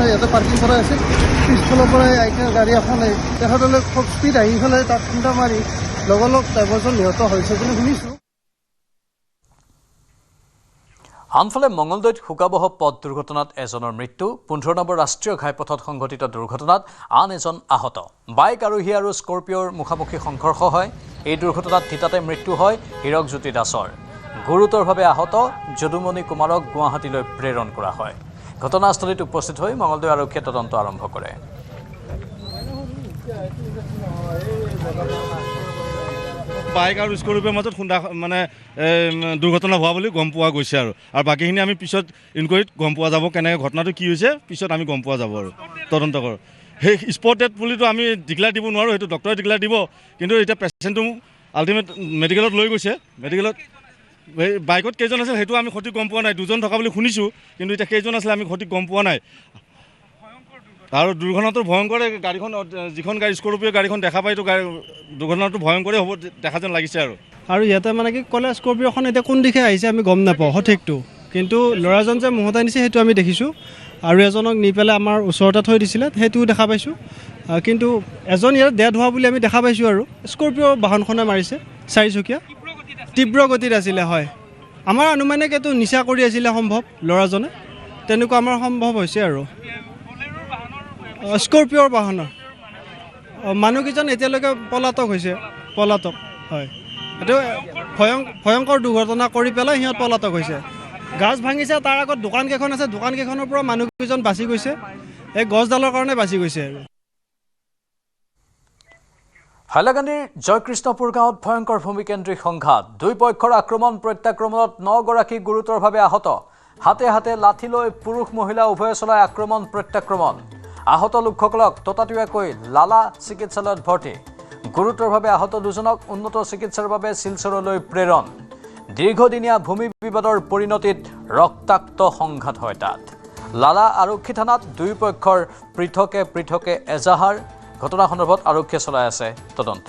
ইয়াতে পাৰ্কিং কৰা আছিল, পিছফালৰ পৰা গাড়ী এখন তেখেতলৈ খুব স্পীড আহি পেলাই তাত খুন্দা মাৰি লগৰ ড্ৰাইভাৰজন নিহত হৈছে বুলি শুনিছোঁ। আনফালে মঙলদৈত শোকাবহ পথ দুৰ্ঘটনাত এজনৰ মৃত্যু। 15 নম্বৰ ৰাষ্ট্ৰীয় ঘাইপথত সংঘটিত দুৰ্ঘটনাত আন এজন আহত। বাইক আৰোহী আৰু স্কৰ্পিঅ'ৰ মুখামুখি সংঘৰ্ষ হয়। এই দুৰ্ঘটনাত থিতাতে মৃত্যু হয় হীৰকজ্যোতি দাসৰ। গুৰুতৰভাৱে আহত যদুমণি কুমাৰক গুৱাহাটীলৈ প্ৰেৰণ কৰা হয়। ঘটনাস্থলীত উপস্থিত হৈ মঙলদৈ আৰক্ষীয়ে তদন্ত আৰম্ভ কৰে। বাইক আৰু স্কৰপিঅ'ৰ মাজত খুন্দা মানে দুৰ্ঘটনা হোৱা বুলি গম পোৱা গৈছে আৰু বাকীখিনি আমি পিছত ইনকুৱাৰীত গম পোৱা যাব কেনেকৈ ঘটনাটো কি হৈছে পিছত আমি গম পোৱা যাব আৰু তদন্ত কৰোঁ সেই স্পট ডেড বুলিতো আমি ডিক্লেয়াৰ দিব নোৱাৰোঁ সেইটো ডক্টৰে ডিক্লেয়াৰ দিব কিন্তু এতিয়া পেচেণ্টটো আল্টিমেট মেডিকেলত লৈ গৈছে মেডিকেলত বাইকত কেইজন আছিল সেইটো আমি সঠিক গম পোৱা নাই 2জন থকা বুলি শুনিছোঁ কিন্তু এতিয়া কেইজন আছিলে আমি সঠিক গম পোৱা নাই আৰু দুৰ্ঘটনাটো ভয়ংকৰে গাড়ীখন যিখন গাড়ী স্কৰপিঅ' গাড়ীখন দেখা পাইতো দুৰ্ঘটনাটো ভয়ংকৰে হ'ব দেখা যেন লাগিছে আৰু ইয়াতে মানে কি ক'লে স্কৰপিঅ'খন এতিয়া কোন দিশে আহিছে আমি গম নাপাওঁ সঠিকটো কিন্তু ল'ৰাজন যে মহতাই নিছে সেইটো আমি দেখিছোঁ আৰু এজনক নি পেলাই আমাৰ ওচৰতে থৈ দিছিলে সেইটোও দেখা পাইছোঁ কিন্তু এজন ইয়াত ডেড হোৱা বুলি আমি দেখা পাইছোঁ আৰু স্কৰপিঅ' বাহনখনে মাৰিছে 4চকীয়া তীব্ৰ গতিত আছিলে হয় আমাৰ অনুমানে এইটো নিচা কৰি আছিলে সম্ভৱ ল'ৰাজনে তেনেকুৱা আমাৰ সম্ভৱ হৈছে আৰু স্কৰপিঅ'ৰ বাহনৰ মানুহকেইজন এতিয়ালৈকে পলাতক হয় এইটো ভয়ংকৰ দুৰ্ঘটনা কৰি পেলাই সিহঁত পলাতক হৈছে গাছ ভাঙিছে তাৰ আগত দোকানকেইখন আছে দোকানকেইখনৰ পৰা মানুহকেইজন বাচি গৈছে এই গছডালৰ কাৰণে বাচি গৈছে আৰু হাইলাকান্দিৰ জয়কৃষ্ণপুৰ গাঁৱত ভয়ংকৰ ভূমিকেন্দ্ৰিক সংঘাত দুই পক্ষৰ আক্ৰমণ প্ৰত্যাক্ৰমণত 9গৰাকী গুৰুতৰভাৱে আহত হাতে হাতে লাঠি লৈ পুৰুষ মহিলা উভয়ে চলাই আক্ৰমণ প্ৰত্যাক্ৰমণ আহত লোকসকলক ততাতৈয়াকৈ লালা চিকিৎসালয়ত ভৰ্তি গুৰুতৰভাৱে আহত দুজনক উন্নত চিকিৎসাৰ বাবে শিলচৰলৈ প্ৰেৰণ দীৰ্ঘদিনীয়া ভূমি বিবাদৰ পৰিণতিত ৰক্তাক্ত সংঘাত হয় তাত লালা আৰক্ষী থানাত দুই পক্ষৰ পৃথকে এজাহাৰ ঘটনা সন্দৰ্ভত আৰক্ষীয়ে চলাই আছে তদন্ত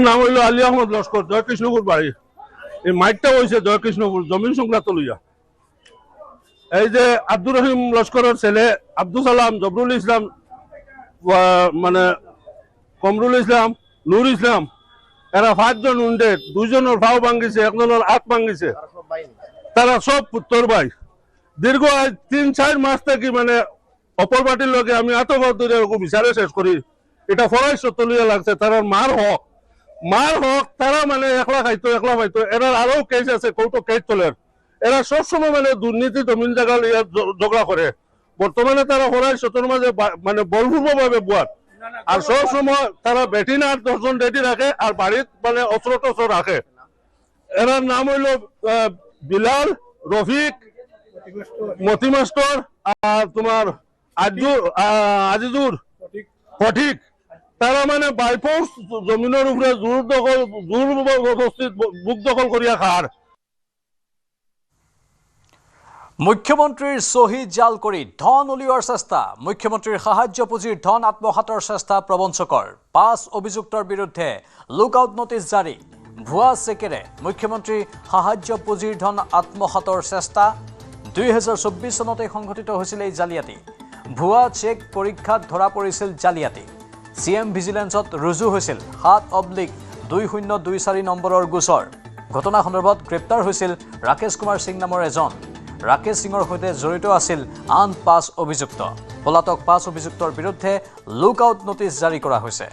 নাম হইল আলী আহমদ লস্কর জয়কৃষ্ণপুর বাড়ি এই মাইকটা হয়েছে জয়কৃষ্ণপুর জমিন সংক্রান্ত লইয়া এই যে আব্দুর রহিম লস্করের ছেলে আব্দুল সালাম জবরুল ইসলাম মানে কমরুল ইসলাম নুর ইসলাম এরা 5জন উন্ডেড 2জনের ভাও ভাঙিছে একজনের হাত ভাঙিছে তারা সব পুত্তর ভাই দীর্ঘ 3-4 মাস থেকে মানে অপর পার্টির লগে আমি আতঙ্ক ধরে বিচারে শেষ করি এটা ফরাই সত্যলিয়া লাগছে তারা মার হক তারা মানে একলা পাইতো এরা আরো কেস আছে কৌটো কেস তোলের এরা সবসময় মানে দুর্নীতি জমিন জায়গা লিয়া ঝগড়া করে বর্তমানে তারা ফরাই সত্যর মাঝে মানে বলপূর্বভাবে বুয়ার আর সবসময় তারা বেটিন আর 10জন রেডি রাখে আর বাড়িত মানে অস্ত্র টস্ত্র রাখে এরার নাম হইল বিলাল রফিক মতি মাস্টার আর তোমার আজিজুর ফটিক তারা মানে বাইফোর্স জমিনের উপরে জবরদস্তিত বুক দখল করিয়া খার মুখ্যমন্ত্ৰীৰ সহি জাল কৰি ধন উলিওৱাৰ চেষ্টা মুখ্যমন্ত্ৰীৰ সাহায্য পুঁজিৰ ধন আত্মসাতৰ চেষ্টা প্ৰবঞ্চকৰ 5 অভিযুক্তৰ বিৰুদ্ধে লুকআউট নোটিছ জাৰি ভুৱা চেকেৰে মুখ্যমন্ত্ৰীৰ সাহায্য পুঁজিৰ ধন আত্মসাতৰ চেষ্টা 2024 চনতে সংঘটিত হৈছিল এই জালিয়াতি ভুৱা চেক পৰীক্ষাত ধৰা পৰিছিল জালিয়াতি সিএম ভিজিলেন্সত ৰুজু হৈছিল 7/2024 নম্বৰৰ গোচৰ ঘটনা সন্দৰ্ভত গ্ৰেপ্তাৰ হৈছিল ৰাকেশ কুমাৰ সিং নামৰ এজন ৰাকেশ সিঙৰ সৈতে জড়িত আছিল আন 5 অভিযুক্ত পলাতক 5 অভিযুক্তৰ বিৰুদ্ধে লুকআউট নোটিছ জাৰি কৰা হৈছে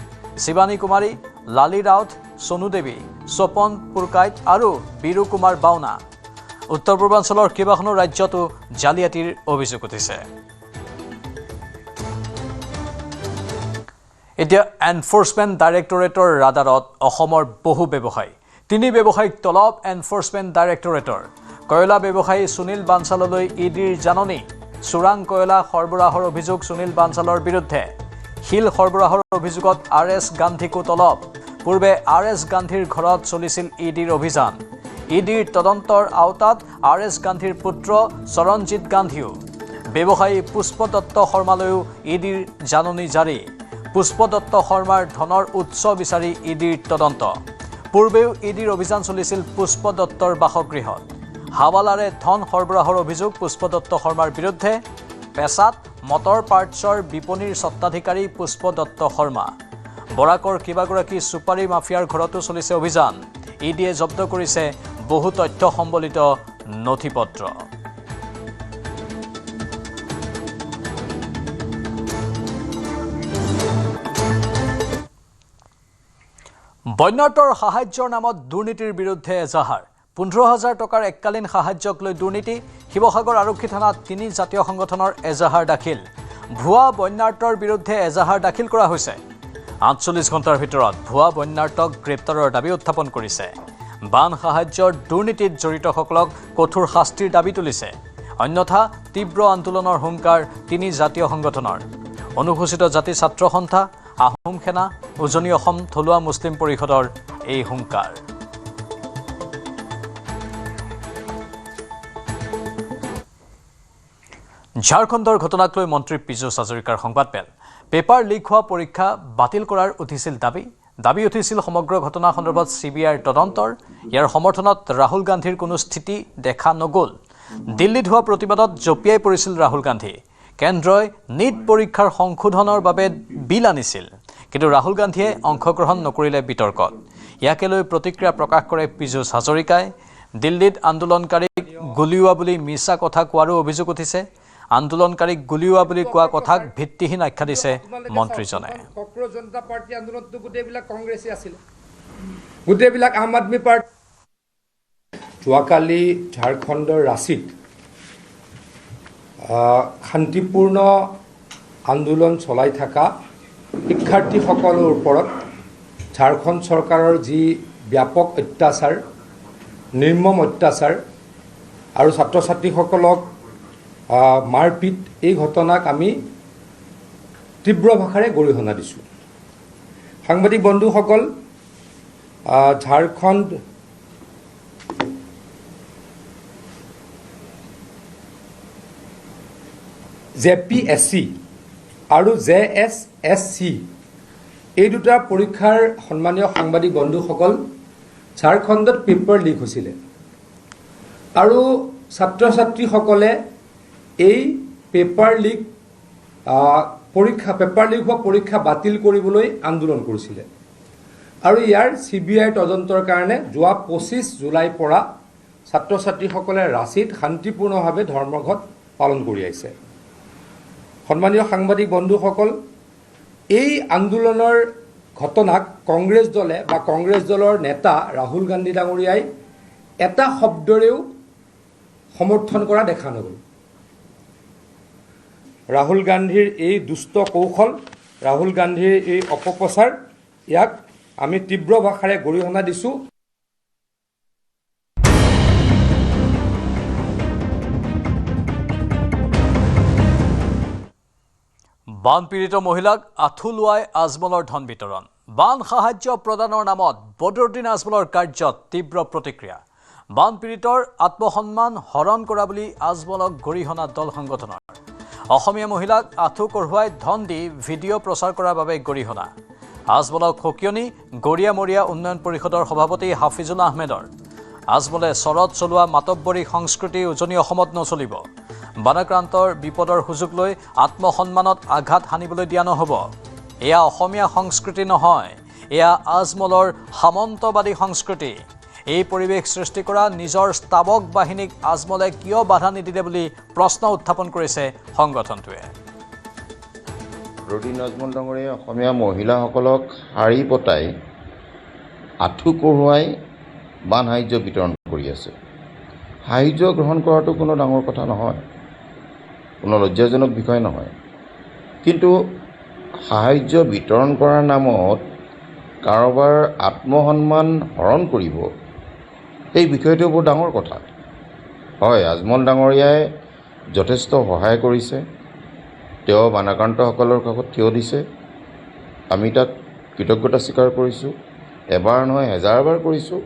শিৱানী কুমাৰী লালি ৰাউত সোনু দেৱী স্বপন পুৰকাইত আৰু বীৰু কুমাৰ বাউনা উত্তৰ পূৰ্বাঞ্চলৰ কেইবাখনো ৰাজ্যতো জালিয়াতিৰ অভিযোগ উঠিছে এতিয়া এনফোৰ্সমেণ্ট ডাইৰেক্টৰেটৰ ৰাডাৰত অসমৰ বহু ব্যৱসায়ী 3 ব্যৱসায়িক তলব এনফোৰ্সমেণ্ট ডাইৰেক্টৰেটৰ কয়লা ব্যৱসায়ী সুনীল বানচাললৈ ইডিৰ জাননী চোৰাং কয়লা সৰবৰাহৰ অভিযোগ সুনীল বানচালৰ বিৰুদ্ধে শিল সৰবৰাহৰ অভিযোগত আৰএছ গান্ধীকো তলব পূৰ্বে আৰএছ গান্ধীৰ ঘৰত চলিছিল ইডিৰ অভিযান ইডিৰ তদন্তৰ আওতাত আৰএছ গান্ধীৰ পুত্ৰ চৰণজিৎ গান্ধীও ব্যৱসায়ী পুষ্প দত্ত শৰ্মালৈও ইডিৰ জাননী জাৰি পুষ্প দত্ত শৰ্মাৰ ধনৰ উৎস বিচাৰি ইডিৰ তদন্ত পূৰ্বেও ইডিৰ অভিযান চলিছিল পুষ্প দত্তৰ বাসগৃহত হাৱালাৰে ধন সৰবৰাহৰ অভিযোগ পুষ্প দত্ত শৰ্মাৰ বিৰুদ্ধে পেছাত মটৰ পাৰ্টছৰ বিপণীৰ স্বত্বাধিকাৰী পুষ্প দত্ত শৰ্মা বৰাকৰ কিবাগৰাকী সুপাৰী মাফিয়াৰ ঘৰতো চলিছে অভিযান ইডিয়ে জব্দ কৰিছে বহু তথ্য সম্বলিত নথিপত্ৰ বন্যাৰ্তৰ সাহায্যৰ নামত দুৰ্নীতিৰ বিৰুদ্ধে এজাহাৰ 15,000 টকাৰ এককালীন সাহায্যক লৈ দুৰ্নীতি শিৱসাগৰ আৰক্ষী থানাত 3 জাতীয় সংগঠনৰ এজাহাৰ দাখিল ভুৱা বন্যাৰ্থৰ বিৰুদ্ধে এজাহাৰ দাখিল কৰা হৈছে ৪৮ ঘণ্টাৰ ভিতৰত ভুৱা বন্যাৰ্থক গ্ৰেপ্তাৰৰ দাবী উত্থাপন কৰিছে বান সাহায্যৰ দুৰ্নীতিত জড়িতসকলক কঠোৰ শাস্তিৰ দাবী তুলিছে অন্যথা তীব্ৰ আন্দোলনৰ হুংকাৰ তিনি জাতীয় সংগঠনৰ অনুসূচিত জাতি ছাত্ৰ সন্থা আহোম সেনা উজনি অসম থলুৱা মুছলিম পৰিষদৰ এই হুংকাৰ ঝাৰখণ্ডৰ ঘটনাক লৈ মন্ত্ৰী পীযুষ হাজৰিকাৰ সংবাদমেল পেপাৰ লিক হোৱা পৰীক্ষা বাতিল কৰাৰ উঠিছিল দাবী উঠিছিল সমগ্ৰ ঘটনা সন্দৰ্ভত CBIৰ তদন্তৰ ইয়াৰ সমৰ্থনত ৰাহুল গান্ধীৰ কোনো স্থিতি দেখা নগ'ল দিল্লীত হোৱা প্ৰতিবাদত জপিয়াই পৰিছিল ৰাহুল গান্ধী কেন্দ্ৰই নিট পৰীক্ষাৰ সংশোধনৰ বাবে বিল আনিছিল কিন্তু ৰাহুল গান্ধীয়ে অংশগ্ৰহণ নকৰিলে বিতৰ্কত ইয়াকে লৈ প্ৰতিক্ৰিয়া প্ৰকাশ কৰে পীযুষ হাজৰিকাই দিল্লীত আন্দোলনকাৰীক গুলিওৱা বুলি মিছা কথা কোৱাৰো অভিযোগ উঠিছে আন্দোলনকাৰীক গুলিওৱা বুলি কোৱা কথাক ভিত্তিহীন আখ্যা দিছে মন্ত্ৰীজনে কংগ্ৰেছ জনতা পাৰ্টি আন্দোলনটো গোটেইবিলাক কংগ্ৰেছী আছিল গোটেইবিলাক আম আদমি পাৰ্টি যোৱাকালি ঝাৰখণ্ডৰ ৰাঁচীত শান্তিপূৰ্ণ আন্দোলন চলাই থকা শিক্ষাৰ্থীসকলৰ ওপৰত ঝাৰখণ্ড চৰকাৰৰ যি ব্যাপক অত্যাচাৰ নিৰ্মম অত্যাচাৰ আৰু ছাত্ৰ ছাত্ৰীসকলক মাৰপিট এই ঘটনাক আমি তীব্ৰ ভাষাৰে গৰিহণা দিছোঁ সাংবাদিক বন্ধুসকল ঝাৰখণ্ড JPSC আৰু JSSC এই দুটা পৰীক্ষাৰ সন্মানীয় সাংবাদিক বন্ধুসকল ঝাৰখণ্ডত পেপাৰ লিক হৈছিলে আৰু ছাত্ৰ ছাত্ৰীসকলে এই পেপাৰ লিক হোৱা পৰীক্ষা বাতিল কৰিবলৈ আন্দোলন কৰিছিলে আৰু ইয়াৰ CBI তদন্তৰ কাৰণে যোৱা 25 জুলাইৰ পৰা ছাত্ৰ ছাত্ৰীসকলে ৰাঁচীত শান্তিপূৰ্ণভাৱে ধৰ্মঘট পালন কৰি আহিছে সন্মানীয় সাংবাদিক বন্ধুসকল এই আন্দোলনৰ ঘটনাক কংগ্ৰেছ দলে বা কংগ্ৰেছ দলৰ নেতা ৰাহুল গান্ধী ডাঙৰীয়াই এটা শব্দৰেও সমৰ্থন কৰা দেখা নগ'ল ৰাহুল গান্ধীৰ এই দুষ্ট কৌশল ৰাহুল গান্ধীৰ এই অপপ্ৰচাৰ ইয়াক আমি তীব্ৰ ভাষাৰে গৰিহণা দিছোঁ বানপীড়িত মহিলাক আঁঠু লোৱাই আজমলৰ ধন বিতৰণ বান সাহায্য প্ৰদানৰ নামত বদৰুদ্দিন আজমলৰ কাৰ্যত তীব্ৰ প্ৰতিক্ৰিয়া বানপীড়িতৰ আত্মসন্মান হৰণ কৰা বুলি আজমলক গৰিহণা দল সংগঠনৰ অসমীয়া মহিলাক আঁঠু কঢ়ুৱাই ধন দি ভিডিঅ' প্ৰচাৰ কৰাৰ বাবে গৰিহণা আজমলক সকিয়নি গৰিয়ামৰীয়া উন্নয়ন পৰিষদৰ সভাপতি হাফিজুল আহমেদৰ আজমলে চৰত চলোৱা মাতব্বৰী সংস্কৃতি উজনি অসমত নচলিব বানাক্ৰান্তৰ বিপদৰ সুযোগ লৈ আত্মসন্মানত আঘাত হানিবলৈ দিয়া নহ'ব এয়া অসমীয়া সংস্কৃতি নহয় এয়া আজমলৰ সামন্তবাদী সংস্কৃতি এই পৰিৱেশ সৃষ্টি কৰা নিজৰ স্তাৱক বাহিনীক আজমলে কিয় বাধা নিদিলে বুলি প্ৰশ্ন উত্থাপন কৰিছে সংগঠনটোৱে বদৰুদ্দিন আজমল ডাঙৰীয়াই অসমীয়া মহিলাসকলক শাৰী পতাই আঁঠু কঢ়ুৱাই বান সাহায্য বিতৰণ কৰি আছে সাহায্য গ্ৰহণ কৰাটো কোনো ডাঙৰ কথা নহয় কোনো লজ্জাজনক বিষয় নহয় কিন্তু সাহায্য বিতৰণ কৰাৰ নামত কাৰোবাৰ আত্মসন্মান হৰণ কৰিব এই বিষয়টো বৰ ডাঙৰ কথা হয় আজমল ডাঙৰীয়াই যথেষ্ট সহায় কৰিছে তেওঁ বানাক্ৰান্তসকলৰ কাষত থিয় দিছে আমি তাত কৃতজ্ঞতা স্বীকাৰ কৰিছোঁ এবাৰ নহয় হেজাৰবাৰ কৰিছোঁ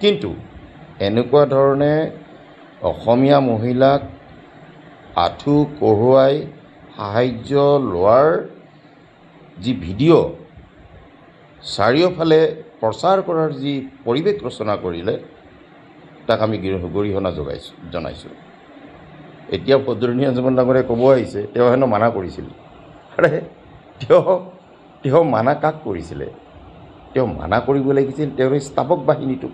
কিন্তু এনেকুৱা ধৰণে অসমীয়া মহিলাক আঁঠু কঢ়ুৱাই সাহায্য লোৱাৰ যি ভিডিঅ' চাৰিওফালে প্ৰচাৰ কৰাৰ যি পৰিৱেশ ৰচনা কৰিলে তাক আমি গৰিহণা জনাইছোঁ এতিয়া বদৰুদ্দিন আজমল ডাঙৰীয়াই ক'ব আহিছে তেওঁ হেনো মানা কৰিছিল আৰে তেওঁ মানা কাক কৰিছিলে তেওঁ মানা কৰিব লাগিছিল তেওঁৰ স্তাৱক বাহিনীটোক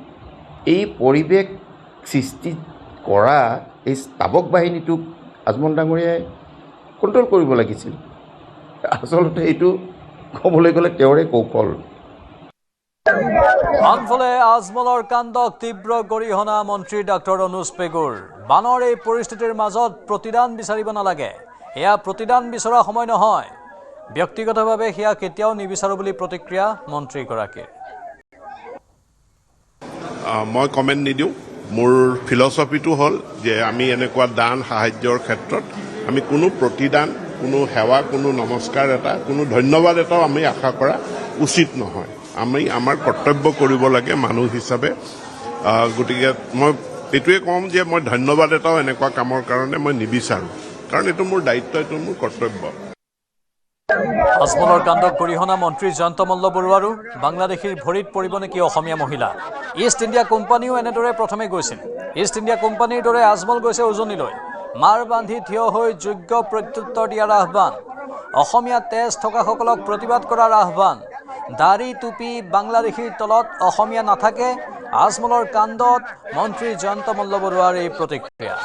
এই পৰিৱেশ সৃষ্টি কৰা এই স্তাৱক বাহিনীটোক আজমল ডাঙৰীয়াই কণ্ট্ৰল কৰিব লাগিছিল আচলতে এইটো ক'বলৈ গ'লে তেওঁৰে কৌশল আনফালে আজমলৰ কাণ্ডক তীব্ৰ গৰিহণা মন্ত্ৰী ডাক্তৰ অনুজ পেগুৰ বানৰ এই পৰিস্থিতিৰ মাজত প্ৰতিদান বিচাৰিব নালাগে এয়া প্ৰতিদান বিচৰা সময় নহয়। ব্যক্তিগতভাৱে সেয়া কেতিয়াও নিবিচাৰোঁ বুলি প্ৰতিক্ৰিয়া মন্ত্ৰীগৰাকীৰ। মই কমেণ্ট নিদিওঁ। মোৰ ফিলচফিটো হ'ল যে আমি এনেকুৱা দান সাহায্যৰ ক্ষেত্ৰত আমি কোনো প্ৰতিদান, কোনো সেৱা, কোনো নমস্কাৰ এটা, কোনো ধন্যবাদ এটাও আমি আশা কৰা উচিত নহয়। আমি আমাৰ কৰ্তব্য কৰিব লাগে মানুহ হিচাপে। গতিকে মই এইটোৱে ক'ম যে মই ধন্যবাদ এটাও এনেকুৱা কামৰ কাৰণে মই নিবিচাৰোঁ, কাৰণ এইটো মোৰ দায়িত্ব, এইটো মোৰ কৰ্তব্য। আজমলৰ কাণ্ডক গৰিহণা মন্ত্ৰী জয়ন্ত মল্ল বৰুৱাৰো। বাংলাদেশীৰ ভৰিত পৰিব নেকি অসমীয়া মহিলা? ইষ্ট ইণ্ডিয়া কোম্পানীও এনেদৰে প্ৰথমে গৈছিল। ইষ্ট ইণ্ডিয়া কোম্পানীৰ দৰে আজমল গৈছে উজনিলৈ। মাৰ বান্ধি থিয় হৈ যোগ্য প্ৰত্যুত্তৰ দিয়াৰ আহ্বান। অসমীয়া তেজ থকাসকলক প্ৰতিবাদ কৰাৰ আহ্বান। দাড়ি টুপি বাংলাদেশীৰ তলত অসমীয়া নাথাকে। আজমলৰ কাণ্ডত মন্ত্ৰী জয়ন্ত মল্ল বৰুৱাৰ এই প্ৰতিক্ৰিয়া।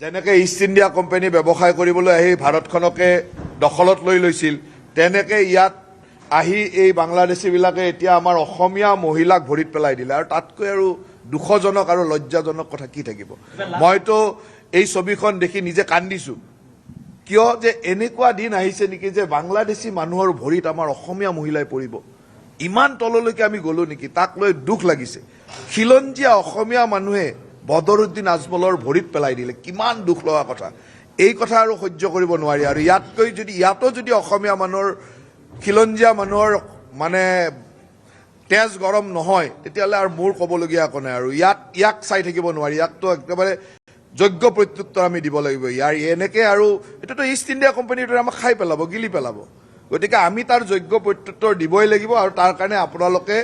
যেনেকে ইষ্ট ইণ্ডিয়া কোম্পানী ব্যৱসায় কৰিবলৈ আহি ভাৰতখনকে দখলত লৈ লৈছিল, তেনেকে ইয়াত আহি এই বাংলাদেশীবিলাকে এতিয়া আমাৰ অসমীয়া মহিলাক ভৰিত পেলাই দিলে। আৰু তাতকৈ আৰু দুখজনক আৰু লজ্জাজনক কথা কি থাকিব? মইতো এই ছবিখন দেখি নিজে কান্দিছোঁ। কিয় যে এনেকুৱা দিন আহিছে নেকি যে বাংলাদেশী মানুহৰ ভৰিত আমাৰ অসমীয়া মহিলাই পৰিব? ইমান তললৈকে আমি গ'লো নেকি? তাক লৈ দুখ লাগিছে। খিলঞ্জীয়া অসমীয়া মানুহে বদৰুদ্দিন আজমলৰ ভৰিত পেলাই দিলে, কিমান দুখ লগা কথা। এই কথা আৰু সহ্য কৰিব নোৱাৰি। আৰু ইয়াতো যদি অসমীয়া মানুহৰ, খিলঞ্জীয়া মানুহৰ মানে তেজ গৰম নহয়, তেতিয়াহ'লে আৰু মোৰ ক'বলগীয়া একো নাই। আৰু ইয়াক চাই থাকিব নোৱাৰি। ইয়াকতো একেবাৰে যোগ্য প্ৰত্যুত্তৰ আমি দিব লাগিব। ইয়াৰ এনেকে আৰু এইটোতো ইষ্ট ইণ্ডিয়া কোম্পানীৰ দৰে আমাক খাই পেলাব, গিলি পেলাব। গতিকে আমি তাৰ যোগ্য প্ৰত্যুত্তৰ দিবই লাগিব। আৰু তাৰ কাৰণে আপোনালোকে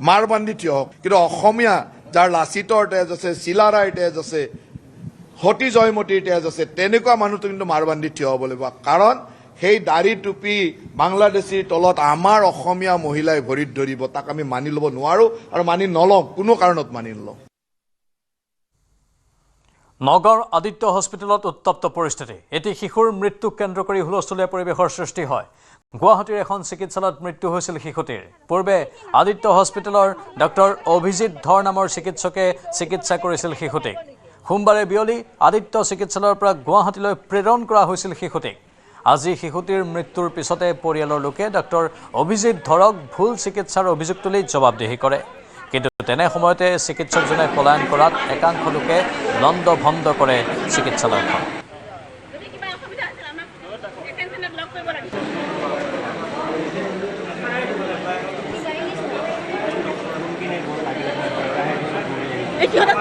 মাৰ বান্ধি থিয় হওক। কিন্তু অসমীয়া যাৰ লাচিতৰ তেজ আছে, চিলাৰায়ৰ তেজ আছে, সতী জয়মতীৰ তেজ আছে, তেনেকুৱা মানুহটো কিন্তু মাৰ বান্ধি থিয় হ'ব লাগিব। কাৰণ সেই দাড়ি টুপি বাংলাদেশীৰ তলত আমাৰ অসমীয়া মহিলাই ভৰিত ধৰিব, তাক আমি মানি ল'ব নোৱাৰোঁ আৰু মানি নলওঁ, কোনো কাৰণত মানি নলওঁ। নগাঁৱৰ আদিত্য হস্পিটেলত উত্তপ্ত পৰিস্থিতি। এটি শিশুৰ মৃত্যুক কেন্দ্ৰ কৰি হুলস্থুলীয়া পৰিৱেশৰ সৃষ্টি হয়। গুৱাহাটীৰ এখন চিকিৎসালয়ত মৃত্যু হৈছিল শিশুটিৰ। পূৰ্বে আদিত্য হস্পিটেলৰ ডক্টৰ অভিজিৎ ধৰ নামৰ চিকিৎসকে চিকিৎসা কৰিছিল শিশুটিক। সোমবাৰে বিয়লি আদিত্য চিকিৎসালয়ৰ পৰা গুৱাহাটীলৈ প্ৰেৰণ কৰা হৈছিল শিশুটিক। আজি শিশুটিৰ মৃত্যুৰ পিছতে পৰিয়ালৰ লোকে ডক্টৰ অভিজিৎ ধৰক ভুল চিকিৎসাৰ অভিযোগ তুলি জবাবদিহি কৰে। কিন্তু তেনে সময়তে চিকিৎসকজনে পলায়ন কৰাত একাংশ লোকে লণ্ড ভণ্ড কৰে চিকিৎসালয়খন।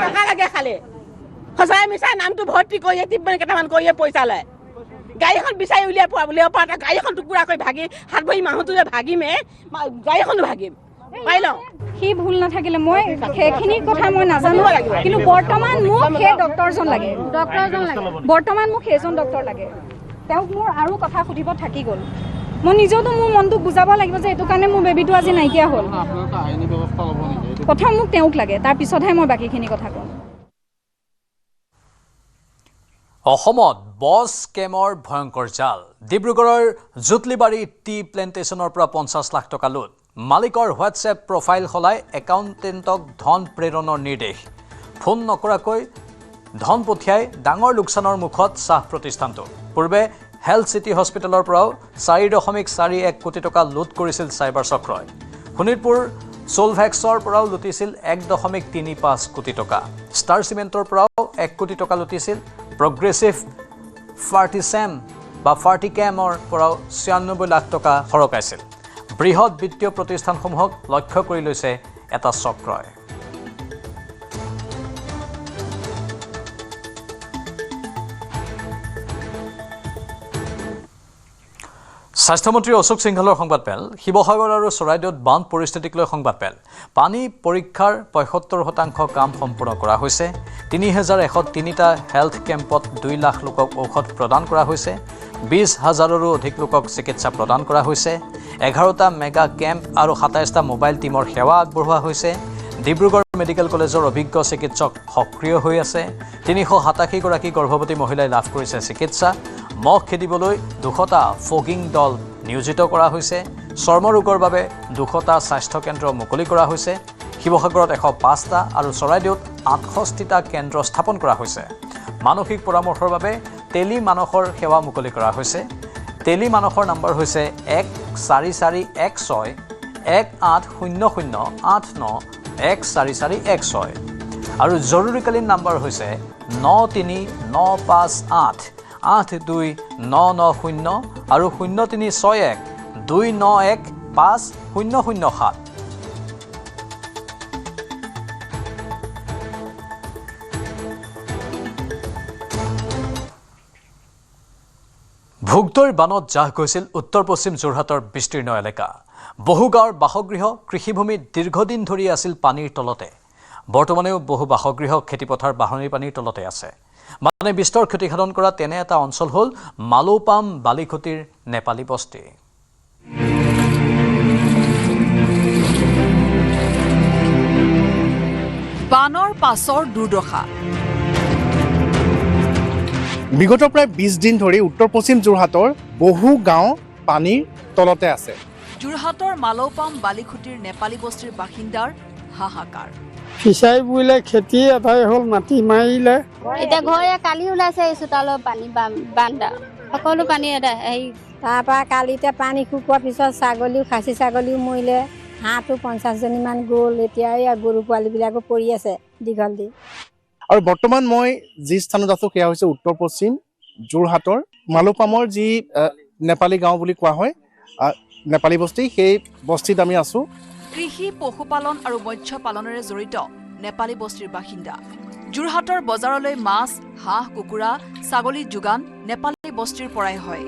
টকা লাগে খালি সঁচাই মিছাই নামটো ভৰ্তি কৰিয়ে কেইটামান কৰিয়ে পইচা লয়। গাড়ীখন বিচাৰি উলিয়াই উলিয়াব পৰা গাড়ীখন টুকুৰা কৰি ভাগি হাত ভৰি মানুহটো যে ভাগিমে, গাড়ীখনো ভাগিম পাই লওঁ। সি ভুল নাথাকিলে মই সেইখিনি কথা মই নাজানো, কিন্তু বৰ্তমান মোক সেই ডক্টৰজন লাগে। বৰ্তমান মোক সেইজন ডক্টৰ লাগে। তেওঁক মোৰ আৰু কথা সুধিব থাকি গ'ল। মই নিজেওতো মোৰ মনটোক বুজাব লাগিব যে এইটো কাৰণে মোৰ বেবীটো আজি নাইকিয়া হ'ল। প্ৰথম মোক তেওঁক লাগে, তাৰপিছতহে মই বাকীখিনি কথা ক'ম। অসমত বছ স্কেমৰ ভয়ংকৰ জাল। ডিব্ৰুগড়ৰ জুটলিবাৰী টি প্লেণ্টেশ্যনৰ পৰা 50 লাখ টকা লুট। মালিকৰ হোৱাটছএপ প্ৰফাইল সলাই একাউণ্টেণ্টক ধন প্ৰেৰণৰ নিৰ্দেশ। ফোন নকৰাকৈ ধন পঠিয়াই ডাঙৰ লোকচানৰ মুখত চাহ প্ৰতিষ্ঠানটো। পূৰ্বে হেল্থ চিটি হস্পিটেলৰ পৰাও 4.41 কোটি টকা লুট কৰিছিল চাইবাৰ চক্ৰই। শোণিতপুৰ সোলভেক্সৰ পৰাও লুটিছিল 1.35 কোটি টকা। ষ্টাৰ চিমেণ্টৰ পৰাও 1 কোটি টকা লুটিছিল। প্ৰগ্ৰেছিভ ফাৰ্টিকেমৰ পৰাও 96 লাখ টকা সৰকাইছিল। বৃহৎ বিত্তীয় প্ৰতিষ্ঠানসমূহক লক্ষ্য কৰি লৈছে এটা চক্ৰই। স্বাস্থ্যমন্ত্ৰী অশোক সিংঘলৰ সংবাদমেল। শিৱসাগৰ আৰু চৰাইদেউত বান পৰিস্থিতিক লৈ সংবাদমেল। পানী পৰীক্ষাৰ 75% কাম সম্পূৰ্ণ কৰা হৈছে। 3103টা হেল্থ কেম্পত 2 লাখ লোকক ঔষধ প্ৰদান কৰা হৈছে। 20,000ৰো অধিক লোকক চিকিৎসা প্ৰদান কৰা হৈছে। 11টা মেগা কেম্প আৰু 27টা মোবাইল টীমৰ সেৱা আগবঢ়োৱা হৈছে। ডিব্ৰুগড় মেডিকেল কলেজৰ অভিজ্ঞ চিকিৎসক সক্ৰিয় হৈ আছে। 387 গৰাকী গৰ্ভৱতী মহিলাই লাভ কৰিছে চিকিৎসা। মহ খেদিবলৈ 200টা ফগিং দল নিয়োজিত কৰা হৈছে। চৰ্মৰোগৰ বাবে 200টা স্বাস্থ্য কেন্দ্ৰ মুকলি কৰা হৈছে। শিৱসাগৰত 105টা আৰু চৰাইদেউত 68টা কেন্দ্ৰ স্থাপন কৰা হৈছে। মানসিক পৰামৰ্শৰ বাবে টেলি মানসৰ সেৱা মুকলি কৰা হৈছে। টেলি মানসৰ নম্বৰ হৈছে 14416 180089 আৰু জৰুৰীকালীন নম্বৰ হৈছে 9395 82990 আৰু 0361 291 5007। ভোগদৈৰ বানত জাহ গৈছিল উত্তৰ পশ্চিম যোৰহাটৰ বিস্তীৰ্ণ এলেকা। বহু গাঁৱৰ বাসগৃহ কৃষিভূমি দীৰ্ঘদিন ধৰি আছিল পানীৰ তলতে। বৰ্তমানেও বহু বাসগৃহ খেতিপথাৰ বাঢ়নিৰ পানীৰ তলতে আছে। মানে বিস্তৰ ক্ষতিসাধন কৰা তেনে এটা অঞ্চল হ'ল মালৌপাম বালিখুটিৰ নেপালী বস্তি। বানৰ পাছৰ দুৰ্দশা। বিগত প্ৰায় 20 দিন ধৰি উত্তৰ পশ্চিম যোৰহাটৰ বহু গাঁও পানীৰ তলতে আছে। যোৰহাটৰ মালৌপাম বালিখুটিৰ নেপালী বস্তিৰ বাসিন্দাৰ হাহাকাৰ। ফিচাৰী বুলিলে খেতি এটাই হ'ল, মাটি মাৰিলে। এতিয়া ঘৰে কালি ওলাইছে চোতালৰ পানী বান্ধা সকলো পানী তাৰপৰা কালিতে পানী শুকোৱাৰ পিছত ছাগলীও খাচী ছাগলীও মৰিলে, হাঁহটো 50জনীমান গ'ল। এতিয়া এই গৰু পোৱালীবিলাকো পৰি আছে দীঘল দি। আৰু বৰ্তমান মই যি স্থানত আছোঁ সেয়া হৈছে উত্তৰ পশ্চিম যোৰহাটৰ মালৌপামৰ যি নেপালী গাঁও বুলি কোৱা হয়, নেপালী বস্তি, সেই বস্তিত আমি আছোঁ। কৃষি পশুপালন আৰু মৎস্য পালনেৰে জড়িত নেপালী বস্তিৰ বাসিন্দা। যোৰহাটৰ বজাৰলৈ মাছ, হাঁহ, কুকুৰা, ছাগলী যোগান নেপালী বস্তিৰ পৰাই হয়।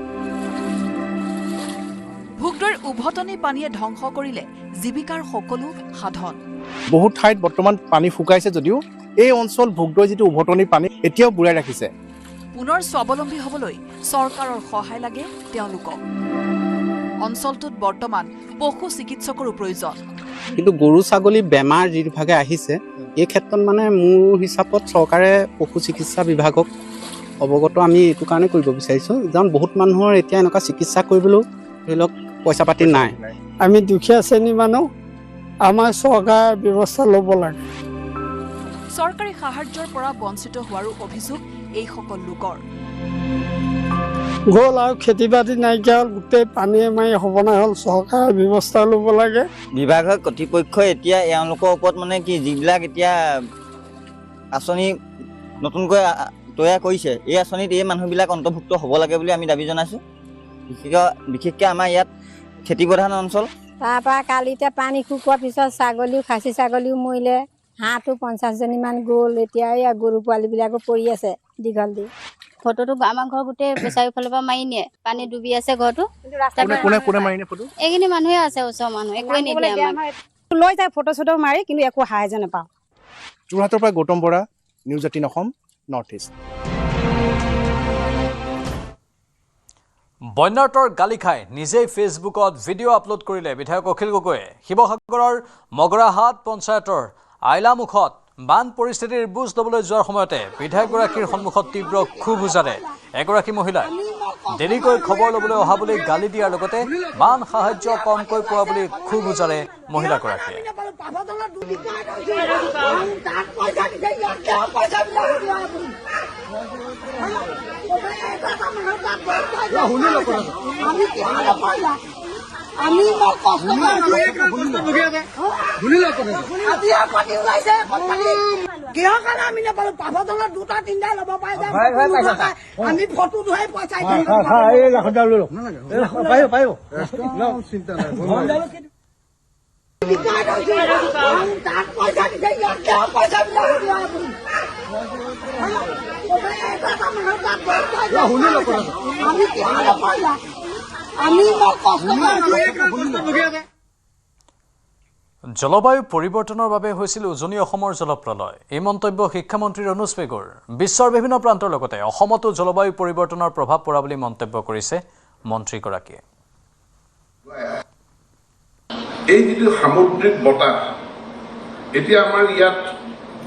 ভোগদৈৰ উভতনি পানীয়ে ধ্বংস কৰিলে জীৱিকাৰ সকলো সাধন। বহুত ঠাইত বৰ্তমান পানী শুকাইছে যদিও এই অঞ্চল ভোগদৈ যিটো উভতনি পানী এতিয়াও বুৰাই ৰাখিছে। পুনৰ স্বাৱলম্বী হ'বলৈ চৰকাৰৰ সহায় লাগে তেওঁলোকক। অঞ্চলটোত বৰ্তমান পশু চিকিৎসকৰো প্ৰয়োজন। কিন্তু গৰু ছাগলী বেমাৰ যিভাগে আহিছে, এই ক্ষেত্ৰত মানে মোৰ হিচাপত চৰকাৰে পশু চিকিৎসা বিভাগক অৱগত আমি এইটো কাৰণে কৰিব বিচাৰিছোঁ, কাৰণ বহুত মানুহৰ এতিয়া এনেকুৱা চিকিৎসা কৰিবলৈও ধৰি লওক পইচা পাতি নাই। আমি দুখীয়া শ্ৰেণীৰ মানুহ, আমাৰ চৰকাৰে ব্যৱস্থা ল'ব লাগে। চৰকাৰী সাহায্যৰ পৰা বঞ্চিত হোৱাৰো অভিযোগ এইসকল লোকৰ। গ'ল আৰু খেতি বাতি নাইকিয়া হ'ল, গোটেই পানীয়ে মাৰি সবনা হ'ল। চৰকাৰে ব্যৱস্থা ল'ব লাগে। বিভাগৰ কৰ্তৃপক্ষই এতিয়া এওঁলোকৰ ওপৰত মানে কি যিবিলাক এতিয়া আঁচনি নতুনকৈ তৈয়াৰ কৰিছে, এই আঁচনিত এই মানুহবিলাক অন্তৰ্ভুক্ত হ'ব লাগে বুলি আমি দাবী জনাইছোঁ। বিশেষকৈ আমাৰ ইয়াত খেতি প্ৰধান অঞ্চল। তাৰপৰা কালিতে পানী শুকোৱাৰ পিছত ছাগলীও খাচী ছাগলীও মৰিলে, হাঁহটো 50জনীমান গ'ল। এতিয়া এই গৰু পোৱালীবিলাকো পৰি আছে দীঘল দি। ফটোটো আমাৰ ঘৰ গোটেই চাৰিওফালৰ পৰা মাৰি নিয়ে, পানী ডুবি আছে ঘৰটো। এইখিনি মানুহে আছে, ওচৰৰ মানুহ একোৱে নিদিয়ে আমাক। লৈ যায় ফটো চটো মাৰি, কিন্তু একো সাহায্য নাপাওঁ। যোৰহাটৰ পৰা Gautam Bora, news 18 Assam, north east. বন্যাৰ্তৰ গালি খাই নিজেই ফেচবুকত ভিডিঅ' আপলোড কৰিলে বিধায়ক অখিল গগৈয়ে। শিৱসাগৰৰ মগৰাহাট পঞ্চায়তৰ আইলামুখত বান পৰিস্থিতিৰ বুজ ল'বলৈ যোৱাৰ সময়তে বিধায়কগৰাকীৰ সন্মুখত তীব্ৰ ক্ষোভ উজাৰে এগৰাকী মহিলাই। দেৰিকৈ খবৰ ল'বলৈ অহা বুলি গালি দিয়াৰ লগতে বান সাহায্য কমকৈ পোৱা বুলি ক্ষোভ উজাৰে মহিলাগৰাকীয়ে। জলবায়ু পৰিৱৰ্তনৰ বাবে হৈছিল উজনি অসমৰ জলপ্ৰলয়। এই মন্তব্য শিক্ষামন্ত্ৰী ৰণোজ পেগুৰ। বিশ্বৰ বিভিন্ন প্ৰান্তৰ লগতে অসমতো জলবায়ু পৰিৱৰ্তনৰ প্ৰভাৱ পৰা বুলি মন্তব্য কৰিছে মন্ত্ৰীগৰাকীয়ে। এই যিটো সামুদ্ৰিক বতাহ, এতিয়া আমাৰ ইয়াত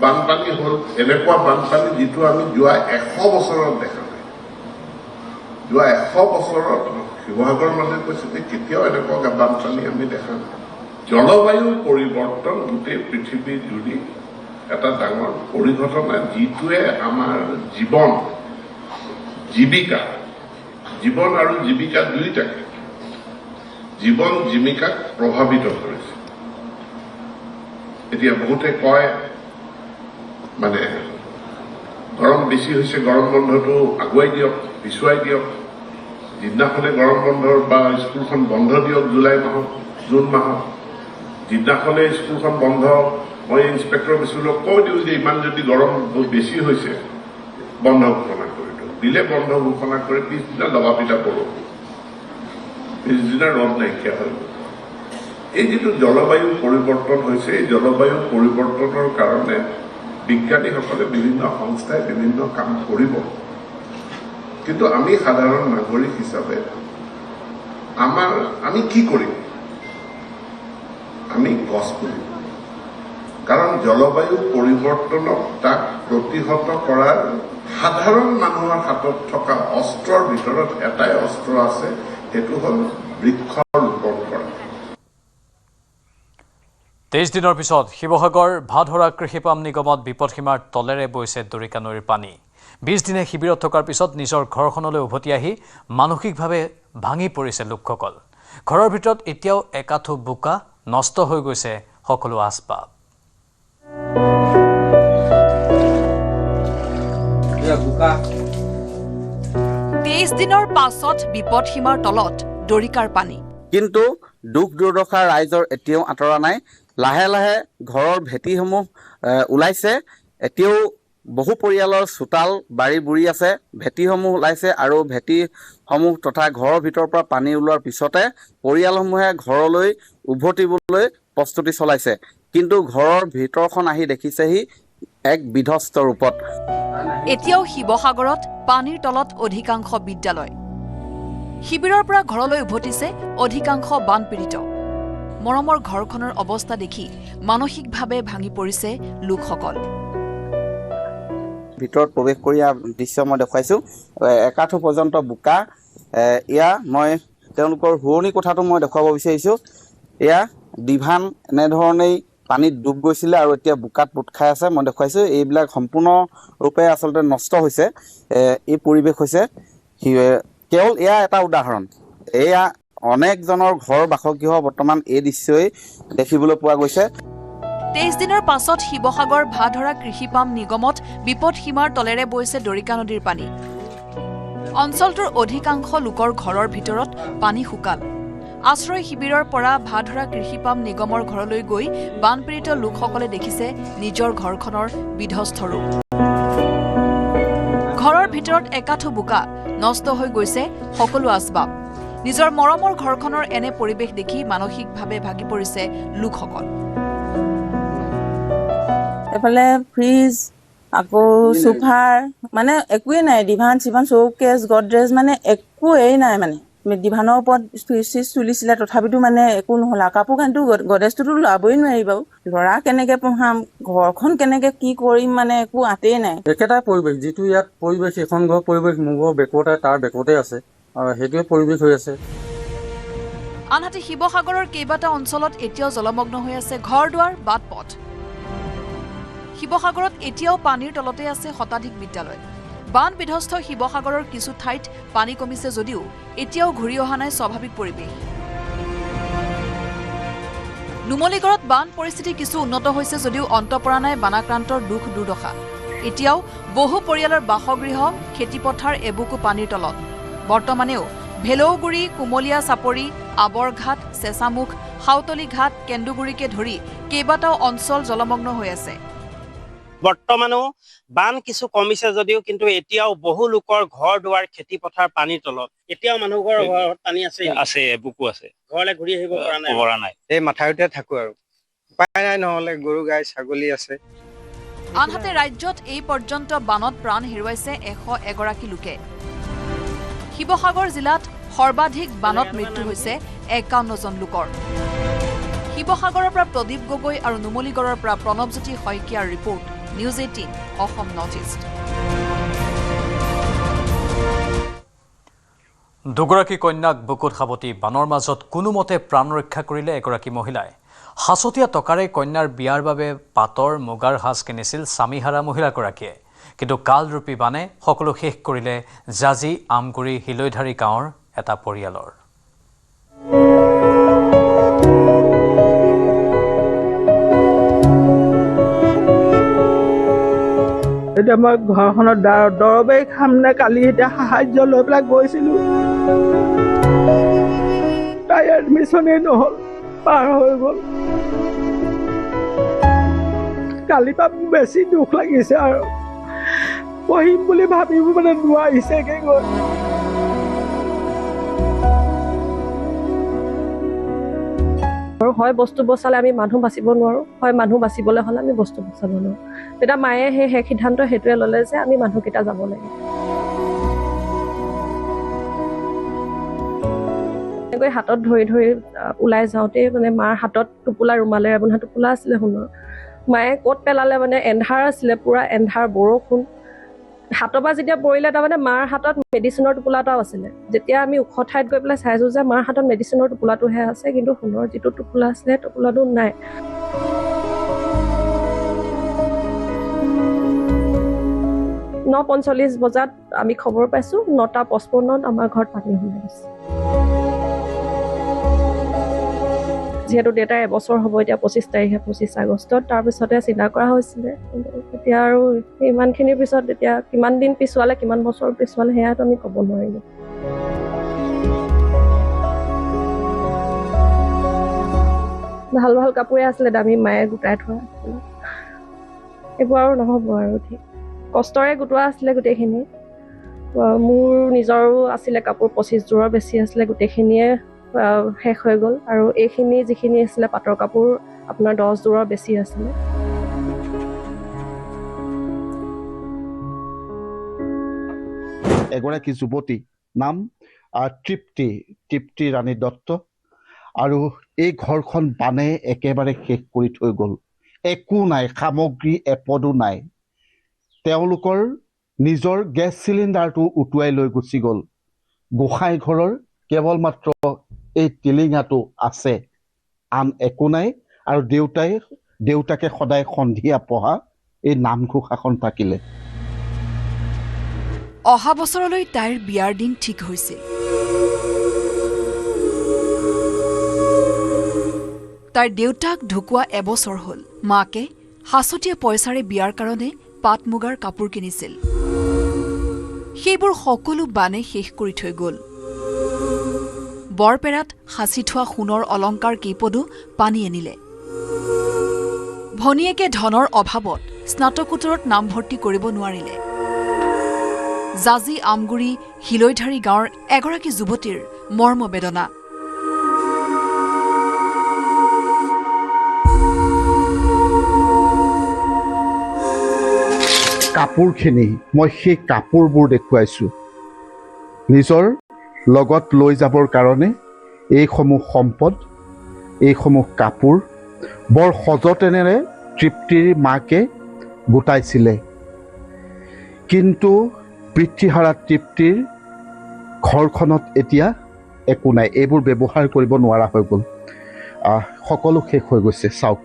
বানপানী হ'ল, এনেকুৱা বানপানী যিটো আমি যোৱা 100 বছৰত দেখা নাই। যোৱা 100 বছৰত শিৱসাগৰ মানুহে কৈছে যে কেতিয়াও এনেকুৱা বানপানী আমি দেখা নাই। জলবায়ু পৰিৱৰ্তন গোটেই পৃথিৱী জুৰি এটা ডাঙৰ পৰিঘটনা, যিটোৱে আমাৰ জীৱন আৰু জীৱিকা দুয়োটাকে জীৱন জীৱিকাক প্ৰভাৱিত কৰিছে। এতিয়া বহুতে কয় মানে গৰম বেছি হৈছে, গৰম বন্ধটো আগুৱাই দিয়ক, পিছুৱাই দিয়ক, যিদিনাখনে গৰম বন্ধৰ বা স্কুলখন বন্ধ দিয়ক জুন মাহত, যিদিনাখনে স্কুলখন বন্ধ, মই ইন্সপেক্টৰ স্কুলক কৈ দিওঁ যে ইমান যদি গৰম বহুত বেছি হৈছে বন্ধ ঘোষণা কৰি দিলে বন্ধ ঘোষণা কৰি পিছদিনা লগাপিটা বৰষুণ, পিছদিনা ৰদ নাইকিয়া হৈ গ'ল। এই যিটো জলবায়ু পৰিৱৰ্তন হৈছে, এই জলবায়ু পৰিৱৰ্তনৰ কাৰণে বিজ্ঞানীসকলে বিভিন্ন সংস্থাই বিভিন্ন কাম কৰিব, কিন্তু আমি সাধাৰণ নাগৰিক হিচাপে আমি কি কৰিম? আমি গছ পুলিম, কাৰণ জলবায়ু পৰিৱৰ্তনক তাক প্ৰতিহত কৰাৰ সাধাৰণ মানুহৰ হাতত থকা অস্ত্ৰৰ ভিতৰত এটাই অস্ত্ৰ আছে, সেইটো হ'ল বৃক্ষ ৰোপণ কৰা। 23 দিনৰ পিছত শিৱসাগৰ ভাধৰা কৃষি পাম নিগমত বিপদসীমাৰ তলেৰে বৈছে দৰিকা নৈৰ পানী। 20 দিনে শিবিৰত থকাৰ পিছত নিজৰ ঘৰখনলৈ উভতি আহি মানসিকভাৱে ভাঙি পৰিছে লোকসকল। ঘৰৰ ভিতৰত এতিয়াও একাঠু বোকা, নষ্ট হৈ গৈছে সকলো আচবাব। 23 দিনৰ পাছত বিপদসীমাৰ তলত দৰিকাৰ পানী। কিন্তু দুখ দুৰ্দশা ৰাইজৰ এতিয়াও আঁতৰা নাই। লাহে লাহে ঘৰৰ ভেটিসমূহ ওলাইছে, এতিয়াও বহু পৰিয়ালৰ চোতাল বাৰী বুৰি আছে, ভেটিসমূহ ওলাইছে আৰু ভেটিসমূহ তথা ঘৰৰ ভিতৰৰ পৰা পানী ওলোৱাৰ পিছতে পৰিয়ালসমূহে ঘৰলৈ উভতিবলৈ প্ৰস্তুতি চলাইছে। কিন্তু ঘৰৰ ভিতৰখন আহি দেখিছেহি এক বিধ্বস্ত ৰূপত। এতিয়াও শিৱসাগৰত পানীৰ তলত অধিকাংশ বিদ্যালয়। শিবিৰৰ পৰা ঘৰলৈ উভতিছে অধিকাংশ বানপীড়িত। মৰমৰ ঘৰখনৰ অৱস্থা দেখি মানসিকভাৱে ভাঙি পৰিছে লোকসকল। ভিতৰত প্ৰৱেশ কৰি দৃশ্য মই দেখুৱাইছোঁ, একাঠু পৰ্যন্ত বোকা। এয়া মই তেওঁলোকৰ শুৱনি কথাটো মই দেখুৱাব বিচাৰিছোঁ। এয়া ডিভান এনেধৰণেই পানীত ডুব গৈছিলে আৰু এতিয়া বোকাত পোত খাই আছে। মই দেখুৱাইছোঁ এইবিলাক সম্পূৰ্ণৰূপে আচলতে নষ্ট হৈছে। এই পৰিৱেশ হৈছে কেৱল এয়া এটা উদাহৰণ। এয়া অনেকজনৰ ঘৰ বাসগৃহ বৰ্তমান এই দৃশ্যই দেখিবলৈ পোৱা গৈছে। 23 দিনৰ পাছত শিৱসাগৰ ভাধৰা কৃষি পাম নিগমত বিপদসীমাৰ তলেৰে বৈছে দৰিকা নদীৰ পানী। অঞ্চলটোৰ অধিকাংশ লোকৰ ঘৰৰ ভিতৰত পানী শুকাল। আশ্ৰয় শিবিৰৰ পৰা ভাধৰা কৃষি পাম নিগমৰ ঘৰলৈ গৈ বানপীড়িত লোকসকলে দেখিছে নিজৰ ঘৰখনৰ বিধ্বস্ত ৰূপ। ঘৰৰ ভিতৰত একাঠু বোকা, নষ্ট হৈ গৈছে সকলো আচবাব। নিজৰ মৰমৰ ঘৰখনৰ এনে পৰিৱেশ দেখি মানসিকভাৱে ভাগি পৰিছে লোকসকল। এফালে ফ্ৰিজ, আকৌ সোফাৰ মানে একোৱেই নাই, ডিভান চিভান শ্ব'কেছ গডৰেজ মানে একোৱেই নাই। মানে ডিভানৰ ওপৰত ফ্ৰিজ চিজ চলিছিলে, তথাপিতো মানে একো নহ'ল। কাপোৰ কানিটো গডৰেজটোতো লাবই নোৱাৰি বাৰু, ল'ৰা কেনেকৈ পঢ়াম, ঘৰখন কেনেকৈ কি কৰিম, মানে একো আঁতেই নাই। একেটাই পৰিৱেশ, যিটো ইয়াত পৰিৱেশ এখন ঘৰ পৰিৱেশ মোৰ ঘৰ বেকতে তাৰ বেকতে আছে আৰু সেইটোৱে পৰিৱেশ হৈ আছে। আনহাতে শিৱসাগৰৰ কেইবাটা অঞ্চলত এতিয়াও জলমগ্ন হৈ আছে ঘৰ দুৱাৰ, বাট পথ। শিৱসাগৰত এতিয়াও পানীৰ তলতে আছে শতাধিক বিদ্যালয়। বান বিধ্বস্ত শিৱসাগৰৰ কিছু ঠাইত পানী কমিছে যদিও এতিয়াও ঘূৰি অহা নাই স্বাভাৱিক পৰিৱেশ। নুমলীগড়ত বান পৰিস্থিতি কিছু উন্নত হৈছে যদিও অন্ত পৰা নাই বানাক্ৰান্তৰ দুখ দুৰ্দশা। এতিয়াও বহু পৰিয়ালৰ বাসগৃহ, খেতিপথাৰ এবুকু পানীৰ তলত। বৰ্তমানেও ভেলৌগুৰি, কুমলীয়া চাপৰি, আবৰঘাট, চেঁচামুখ, সাউতলি ঘাট, কেন্দুগুৰিকে ধৰি কেইবাটাও অঞ্চল জলমগ্ন হৈ আছে। বৰ্তমানো বান কিছু কমিছে যদিও কিন্তু এতিয়াও বহু লোকৰ ঘৰ দুৱাৰ খেতিপথাৰ পানীৰ তলত। এতিয়াও মানুহৰ ঘৰত পানী আছে, বুকু আছে। ঘৰলৈ ঘূৰি আহিব পৰা নাই। এই মাথাউৰিতে থাকো আৰু উপায় নাই, নহ'লে গৰু গাই ছাগলী আছে। আনহাতে ৰাজ্যত এই পৰ্যন্ত বানত প্ৰাণ হেৰুৱাইছে 101গৰাকী লোকে। শিৱসাগৰ জিলাত সৰ্বাধিক বানত মৃত্যু হৈছে 51জন লোকৰ। শিৱসাগৰৰ পৰা প্ৰদীপ গগৈ আৰু নুমলীগড়ৰ পৰা প্ৰণৱজ্যোতি শইকীয়াৰ report, news 18 Assam north east. দুগৰাকী কন্যাক বুকুত সাৱটি বানৰ মাজত কোনোমতে প্ৰাণ ৰক্ষা কৰিলে এগৰাকী মহিলাই। হাঁচতীয়া টকাৰে কন্যাৰ বিয়াৰ বাবে পাটৰ মুগাৰ সাজ কিনিছিল স্বামীহাৰা মহিলাগৰাকীয়ে কিন্তু কালৰূপী বানে সকলো শেষ কৰিলে জাজি আমগুৰি হিলৈধাৰী গাঁৱৰ এটা পৰিয়ালৰ এতিয়া মই ঘৰখনত দৰৱেই খাম নে কালি এতিয়া সাহায্য লৈ পেলাই গৈছিলোঁ তাই এডমিশ্যনেই নহ'ল পাৰ হৈ গ'ল কালিৰ পৰা বেছি দুখ লাগিছে আৰু পঢ়িম বুলি ভাবিব মানে নোৱাৰিছেগৈ গৈ হয় বস্তু বচালে আমি মানুহ বাচিব নোৱাৰোঁ হয় মানুহ বাচিবলৈ হ'লে আমি বস্তু বচাব নোৱাৰোঁ তেতিয়া মায়ে সেই সিদ্ধান্ত সেইটোৱে ল'লে যে আমি মানুহকেইটা যাব লাগে এনেকৈ হাতত ধৰি ধৰি ওলাই যাওঁতে মানে মাৰ হাতত টোপোলা ৰুমালেৰে বন্ধা টোপোলা আছিলে সোণৰ মায়ে ক'ত পেলালে মানে এন্ধাৰ আছিলে পূৰা এন্ধাৰ বৰষুণ হাতৰ পৰা যেতিয়া পৰিলে তাৰমানে মাৰ হাতত মেডিচিনৰ টোপোলা এটাও আছিলে যেতিয়া আমি ওখ ঠাইত গৈ পেলাই চাইছোঁ যে মাৰ হাতত মেডিচিনৰ টোপোলাটোহে আছে কিন্তু সোণৰ যিটো টোপোলা আছিলে টোপোলাটো নাই 9:45 বজাত আমি খবৰ পাইছোঁ 9:55 আমাৰ ঘৰত পানী সোমাই গৈছে যিহেতু দেউতাৰ এবছৰ হ'ব এতিয়া 25 তাৰিখে 25 আগষ্টত তাৰপিছতে চিন্তা কৰা হৈছিলে এতিয়া আৰু ইমানখিনিৰ পিছত এতিয়া কিমান দিন পিছুৱালে কিমান বছৰ পিছুৱালে সেয়াতো আমি ক'ব নোৱাৰিলোঁ ভাল ভাল কাপোৰে আছিলে দামী মায়ে গোটাই থোৱা আছিলে এইবোৰ আৰু নহ'ব আৰু ঠিক কষ্টৰে গোটোৱা আছিলে গোটেইখিনি মোৰ নিজৰো আছিলে কাপোৰ 25 যোৰৰ বেছি আছিলে গোটেইখিনিয়ে শেষ হৈ গ'ল আৰু এইখিনি যিখিনি আছিলে পাটৰ কাপোৰ আপোনাৰ 10 যোৰৰ বেছি আছিলে এগৰাকী যুৱতী নাম তৃপ্তি ৰাণী দত্ত আৰু এই ঘৰখন বানে একেবাৰে শেষ কৰি থৈ গ'ল একো নাই সামগ্ৰী এপদো নাই তেওঁলোকৰ নিজৰ গেছ চিলিণ্ডাৰটো উটুৱাই লৈ গুচি গ'ল গোসাঁই ঘৰৰ কেৱল মাত্ৰ এই টিলিঙাটো আছে আন একো নাই আৰু দেউতাকে সদায় সন্ধিয়া পঢ়া এই নামঘোষাখন থাকিলে অহা বছৰলৈ তাইৰ বিয়াৰ দিন ঠিক হৈছিল তাইৰ দেউতাক ঢুকুৱা এবছৰ হ'ল মাকে হাঁচতীয়া পইচাৰে বিয়াৰ কাৰণে পাট মুগাৰ কাপোৰ কিনিছিল সেইবোৰ সকলো বানে শেষ কৰি থৈ গ'ল বৰপেৰাত সাঁচি থোৱা সোণৰ অলংকাৰ কেইপদো পানী আনিলে ভনীয়েকে ধনৰ অভাৱত স্নাতকোত্তৰত নামভৰ্তি কৰিব নোৱাৰিলে জাজি আমগুৰি হিলৈধাৰী গাঁৱৰ এগৰাকী যুৱতীৰ মৰ্মবেদনা কাপোৰখিনি মই সেই কাপোৰবোৰ দেখুৱাইছোঁ নিজৰ লগত লৈ যাবৰ কাৰণে এইসমূহ সম্পদ এইসমূহ কাপোৰ বৰ সযতনেৰে তৃপ্তিৰ মাকে গোটাইছিলে কিন্তু পিতৃহাৰা তৃপ্তিৰ ঘৰখনত এতিয়া একো নাই এইবোৰ ব্যৱহাৰ কৰিব নোৱাৰা হৈ গ'ল সকলো শেষ হৈ গৈছে চাওক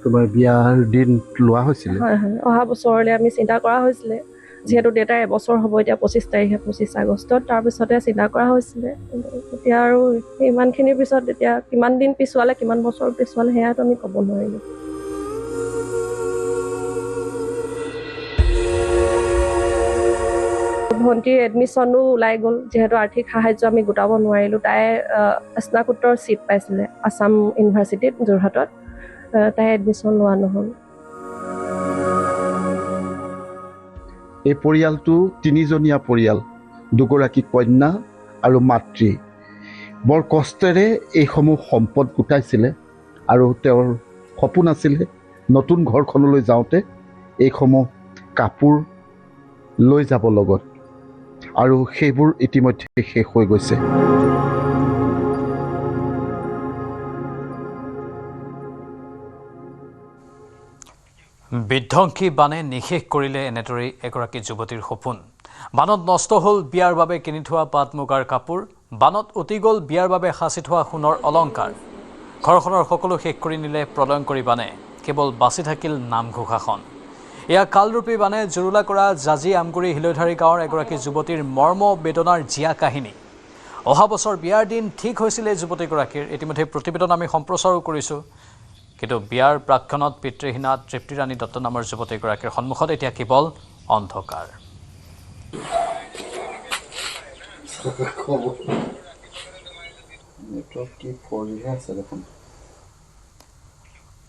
তোমাৰ বিয়াৰ দিন লোৱা হৈছিলে হয় হয় অহা বছৰলৈ আমি চিন্তা কৰা হৈছিলে যিহেতু দেউতাৰ এবছৰ হ'ব এতিয়া 25 তাৰিখে 25 আগষ্টত তাৰপিছতে চিন্তা কৰা হৈছিলে এতিয়া আৰু ইমানখিনিৰ পিছত এতিয়া কিমান দিন পিছুৱালে কিমান বছৰ পিছুৱালে সেয়াতো আমি ক'ব নোৱাৰিলোঁ ভণ্টিৰ এডমিশ্যনো ওলাই গ'ল যিহেতু আৰ্থিক সাহায্য আমি গোটাব নোৱাৰিলোঁ তাই স্নাতকোত্তৰ ছিট পাইছিলে আছাম ইউনিভাৰ্চিটিত যোৰহাটত তাই এডমিশ্যন লোৱা নহ'ল এই পৰিয়ালটো তিনিজনীয়া পৰিয়াল দুগৰাকী কন্যা আৰু মাতৃ বৰ কষ্টেৰে এইসমূহ সম্পদ গোটাইছিলে আৰু তেওঁৰ সপোন আছিলে নতুন ঘৰখনলৈ যাওঁতে এইসমূহ কাপোৰ লৈ যাব লগত আৰু সেইবোৰ ইতিমধ্যে শেষ হৈ গৈছে বিধ্বংসী বানে নিশেষ কৰিলে এনেদৰেই এগৰাকী যুৱতীৰ সপোন বানত নষ্ট হ'ল বিয়াৰ বাবে কিনি থোৱা পাট মুগাৰ কাপোৰ, বানত উটি গ'ল বিয়াৰ বাবে সাঁচি থোৱা সোণৰ অলংকাৰ। ঘৰখনৰ সকলো শেষ কৰি নিলে প্ৰলয়ংকৰী বানে, কেৱল বাচি থাকিল নামঘোষাখন। এয়া কালৰূপী বানে জুৰুলা কৰা জাজি আমগুৰি হিলৈধাৰী গাঁৱৰ এগৰাকী যুৱতীৰ মৰ্ম বেদনাৰ জীয়া কাহিনী। অহা বছৰ বিয়াৰ দিন ঠিক হৈছিল এই যুৱতীগৰাকীৰ। ইতিমধ্যে প্ৰতিবেদন আমি সম্প্ৰচাৰো কৰিছোঁ, কিন্তু বিয়াৰ প্ৰাক্ষণত পিতৃহীনা তৃপ্তিৰাণী দত্ত নামৰ যুৱতীগৰাকীৰ সন্মুখত এতিয়া কেৱল অন্ধকাৰ।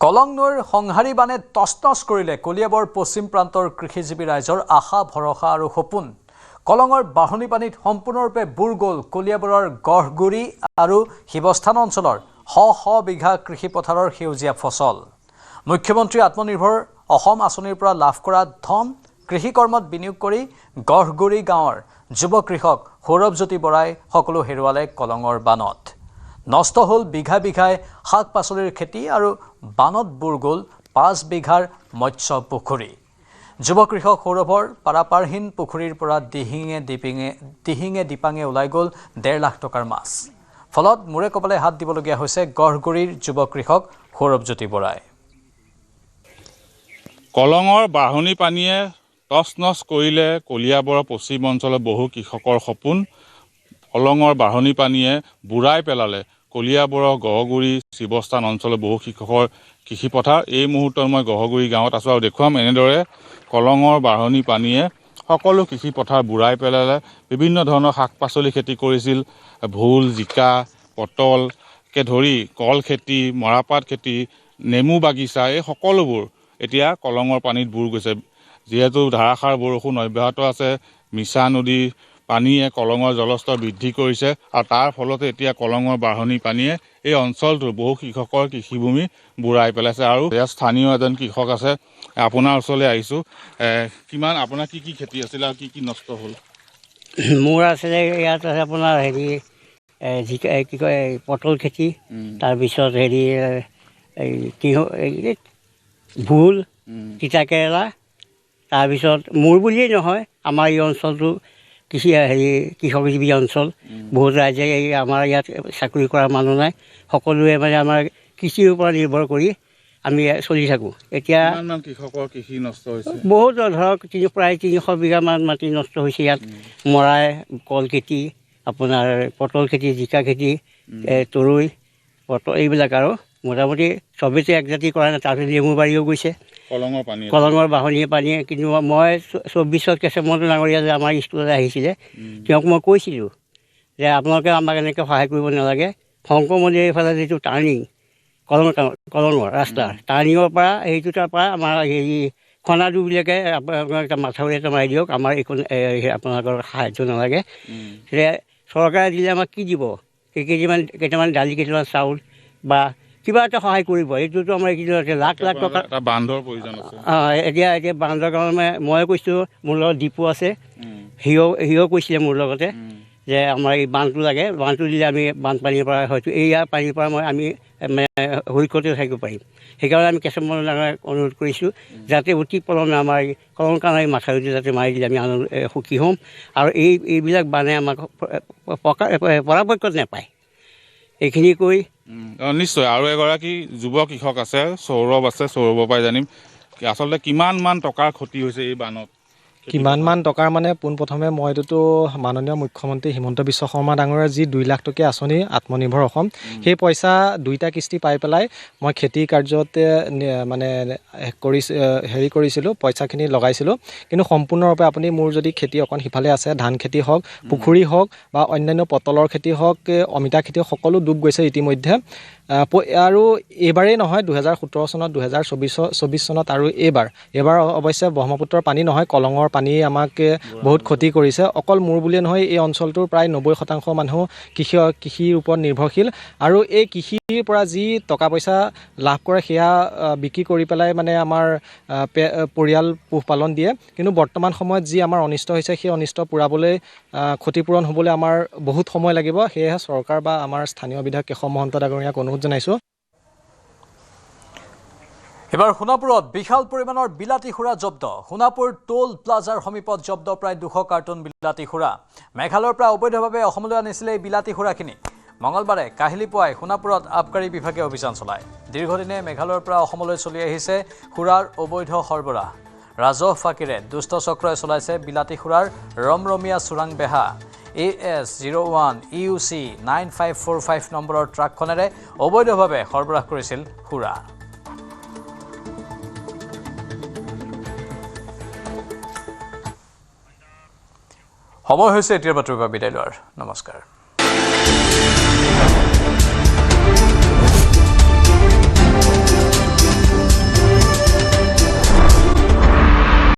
কলং নৈৰ সংহাৰী বানে তছনছ কৰিলে কলিয়াবৰ পশ্চিম প্ৰান্তৰ কৃষিজীৱী ৰাইজৰ আশা ভৰসা আৰু সপোন। কলঙৰ বাঢ়নি পানীত সম্পূৰ্ণৰূপে বুৰ গ'ল কলিয়াবৰৰ গড়গুৰি আৰু শিৱস্থান অঞ্চলৰ শ বিঘা কৃষি পথাৰৰ সেউজীয়া ফচল। মুখ্যমন্ত্ৰী আত্মনিৰ্ভৰ অসম আঁচনিৰ পৰা লাভ কৰা ধন কৃষি কৰ্মত বিনিয়োগ কৰি গড়গুৰি গাঁৱৰ যুৱ কৃষক সৌৰভজ্যোতি বৰাই সকলো হেৰুৱালে কলঙৰ বানত। নষ্ট হ'ল বিঘা বিঘাই শাক পাচলিৰ খেতি আৰু বানত বুৰ গ'ল 5 বিঘাৰ মৎস্য পুখুৰী। যুৱ কৃষক সৌৰভৰ পাৰাপাৰহীন পুখুৰীৰ পৰা দিহিঙে দিপাঙে ওলাই গ'ল 1.5 লাখ টকাৰ মাছ। ফলত মূৰে কপালে হাত দিবলগীয়া হৈছে গড়গুৰিৰ যুৱ কৃষক সৌৰভজ্যোতি বৰাই। কলঙৰ বাঢ়নি পানীয়ে তছনছ কৰিলে কলিয়াবৰৰ পশ্চিম অঞ্চলৰ বহু কৃষকৰ সপোন। কলঙৰ বাঢ়নি পানীয়ে বুৰাই পেলালে কলিয়াবৰৰ গড়গুৰি শিৱস্থান অঞ্চলৰ বহু কৃষকৰ কৃষিপথাৰ। এই মুহূৰ্তত মই গড়গুৰি গাঁৱত আছোঁ আৰু দেখুৱাম এনেদৰে কলঙৰ বাঢ়নি পানীয়ে সকলো কৃষিপথাৰ বুৰাই পেলালে। বিভিন্ন ধৰণৰ শাক পাচলি খেতি কৰিছিল, ভোল, জিকা, পটলকে ধৰি কল খেতি, মৰাপাট খেতি, নেমু বাগিচা, এই সকলোবোৰ এতিয়া কলঙৰ পানীত বুৰ গৈছে। যিহেতু ধাৰাসাৰ বৰষুণ অব্যাহত আছে, মিছা নদী পানীয়ে কলঙৰ জলস্তৰ বৃদ্ধি কৰিছে আৰু তাৰ ফলতে এতিয়া কলঙৰ বাঢ়নি পানীয়ে এই অঞ্চলটোৰ বহু কৃষকৰ কৃষিভূমি বুৰাই পেলাইছে। আৰু ইয়াত স্থানীয় এজন কৃষক আছে, আপোনাৰ ওচৰলৈ আহিছোঁ। কিমান আপোনাৰ কি খেতি আছিল আৰু কি নষ্ট হ'ল? মোৰ আছিলে ইয়াত আছে আপোনাৰ জিকা, কি কয় পটল খেতি, তাৰপিছত ভোল, তিতাকেৰেলা, তাৰপিছত মোৰ বুলিয়েই নহয় আমাৰ এই অঞ্চলটো কৃষকজীৱী অঞ্চল। বহুত ৰাইজে আমাৰ ইয়াত চাকৰি কৰা মানুহ নাই, সকলোৱে মানে আমাৰ কৃষিৰ ওপৰত নিৰ্ভৰ কৰি আমি চলি থাকোঁ। এতিয়া কৃষকৰ কৃষি নষ্ট হৈছে, বহুত ধৰক প্ৰায় 300 বিঘামান মাটি নষ্ট হৈছে ইয়াত। মৰাই, কল খেতি, আপোনাৰ পটল খেতি, জিকা খেতি, তৰৈ, পটল, এইবিলাক আৰু মোটামুটি চবেইতো একজাতি কৰা নাই। তাৰপিছত নেমু বাৰীও গৈছে কলঙৰ বাঢ়নি পানীয়ে। কিন্তু মই 24 কেশৱমন্ত ডাঙৰীয়া যে আমাৰ স্কুললৈ আহিছিলে, তেওঁক মই কৈছিলোঁ যে আপোনালোকে আমাক এনেকৈ সহায় কৰিব নালাগে। শংকৰ মন্দিৰৰ এইফালে যিটো টাৰ্ণিং কলঙৰ ৰাস্তাৰ টাৰ্ণিঙৰ পৰা তাৰ পৰা আমাৰ খনাদুবিলাকে আপোনালোকে মাথাউৰি এটা মাৰি দিয়ক, আমাৰ একো আপোনালোকৰ সাহাৰ্য নালাগে। তেতিয়া চৰকাৰে দিলে আমাক কি দিব? কেইটামান দালি, কেইটামান চাউল বা কিবা এটা সহায় কৰিব। এইটোতো আমাৰ লাখ টকা বান্ধৰ প্ৰয়োজন আছে। এতিয়া বান্ধৰ কাৰণে মই কৈছোঁ, মোৰ লগত দীপু আছে, সিও কৈছিলে মোৰ লগতে যে আমাৰ এই বান্ধটো লাগে, বান্ধটো দিলে আমি বানপানীৰ পৰা হয়তো এইয়া পানীৰ পৰা আমি সুৰক্ষিত থাকিব পাৰিম। সেইকাৰণে আমি কেশৱমন্ত ডাঙৰীয়াক অনুৰোধ কৰিছোঁ যাতে অতি পলমে আমাৰ কলং কানাৰী মাথাউৰিটো যাতে মাৰি দিলে আমি সুখী হ'ম। আৰু এইবিলাক বানে আমাক পৰাপক্ষত নাপায়। এইখিনি কৈ নিশ্চয় আৰু এগৰাকী যুৱ কৃষক আছে, সৌৰভ আছে, সৌৰভৰ পৰাই জানিম আচলতে কিমান টকাৰ ক্ষতি হৈছে এই বানত। কিমানমান টকাৰ মানে পোনপ্ৰথমে মইতো মাননীয় মুখ্যমন্ত্ৰী হিমন্ত বিশ্ব শৰ্মা ডাঙৰীয়াৰ যি 2 লাখ টকীয়া আঁচনি আত্মনিৰ্ভৰ অসম, সেই পইচা 2টা কিস্তি পাই পেলাই মই খেতি কাৰ্যতে মানে কৰিছিলোঁ, পইচাখিনি লগাইছিলোঁ। কিন্তু সম্পূৰ্ণৰূপে আপুনি মোৰ যদি খেতি অকণ সিফালে আছে, ধান খেতি হওক, পুখুৰী হওক বা অন্যান্য পটলৰ খেতি হওক, অমিতা খেতি সকলো ডুব গৈছে ইতিমধ্যে। আৰু এইবাৰেই নহয়, 2017 চনত, 2024 চনত আৰু এইবাৰ অৱশ্যে ব্ৰহ্মপুত্ৰৰ পানী নহয়, কলঙৰ পানীয়ে আমাক বহুত ক্ষতি কৰিছে। অকল মোৰ বুলিয়ে নহয়, এই অঞ্চলটোৰ প্ৰায় 90% মানুহ কৃষিৰ ওপৰত নিৰ্ভৰশীল। আৰু এই কৃষিৰ পৰা যি টকা পইচা লাভ কৰে সেয়া বিক্ৰী কৰি পেলাই মানে আমাৰ পৰিয়াল পোহপালন দিয়ে। কিন্তু বৰ্তমান সময়ত যি আমাৰ অনিষ্ট হৈছে, সেই অনিষ্ট পূৰাবলৈ, ক্ষতিপূৰণ হ'বলৈ আমাৰ বহুত সময় লাগিব। সেয়েহে চৰকাৰ বা আমাৰ স্থানীয় বিধায়ক কেশৱ মহন্ত ডাঙৰীয়াক অনুৰোধ জনাইছোঁ। এবাৰ সোণাপুৰত বিশাল পৰিমাণৰ বিলাতী সুৰা জব্দ সোণাপুৰ টোল প্লাজাৰ সমীপত জব্দ প্ৰায় 200 কাৰ্টন বিলাতী সুৰা মেঘালয়ৰ পৰা অবৈধভাৱে অসমলৈ আনিছিলে এই বিলাতী সুৰাখিনি মঙলবাৰে কাহিলি পুৱাই সোণাপুৰত আবকাৰী বিভাগে অভিযান চলায় দীৰ্ঘদিনে মেঘালয়ৰ পৰা অসমলৈ চলি আহিছে সুৰাৰ অবৈধ সৰবৰাহ ৰাজহ ফাকিৰে দুষ্ট চক্ৰই চলাইছে বিলাতী সুৰাৰ ৰমৰমীয়া চোৰাং বেহা AS01 EUC 9545 নম্বৰৰ ট্ৰাকখনেৰে অবৈধভাৱে সৰবৰাহ কৰিছিল সুৰা সময় হৈছে এতিয়াৰ বাতৰিৰ পৰা বিদায় লোৱাৰ নমস্কাৰ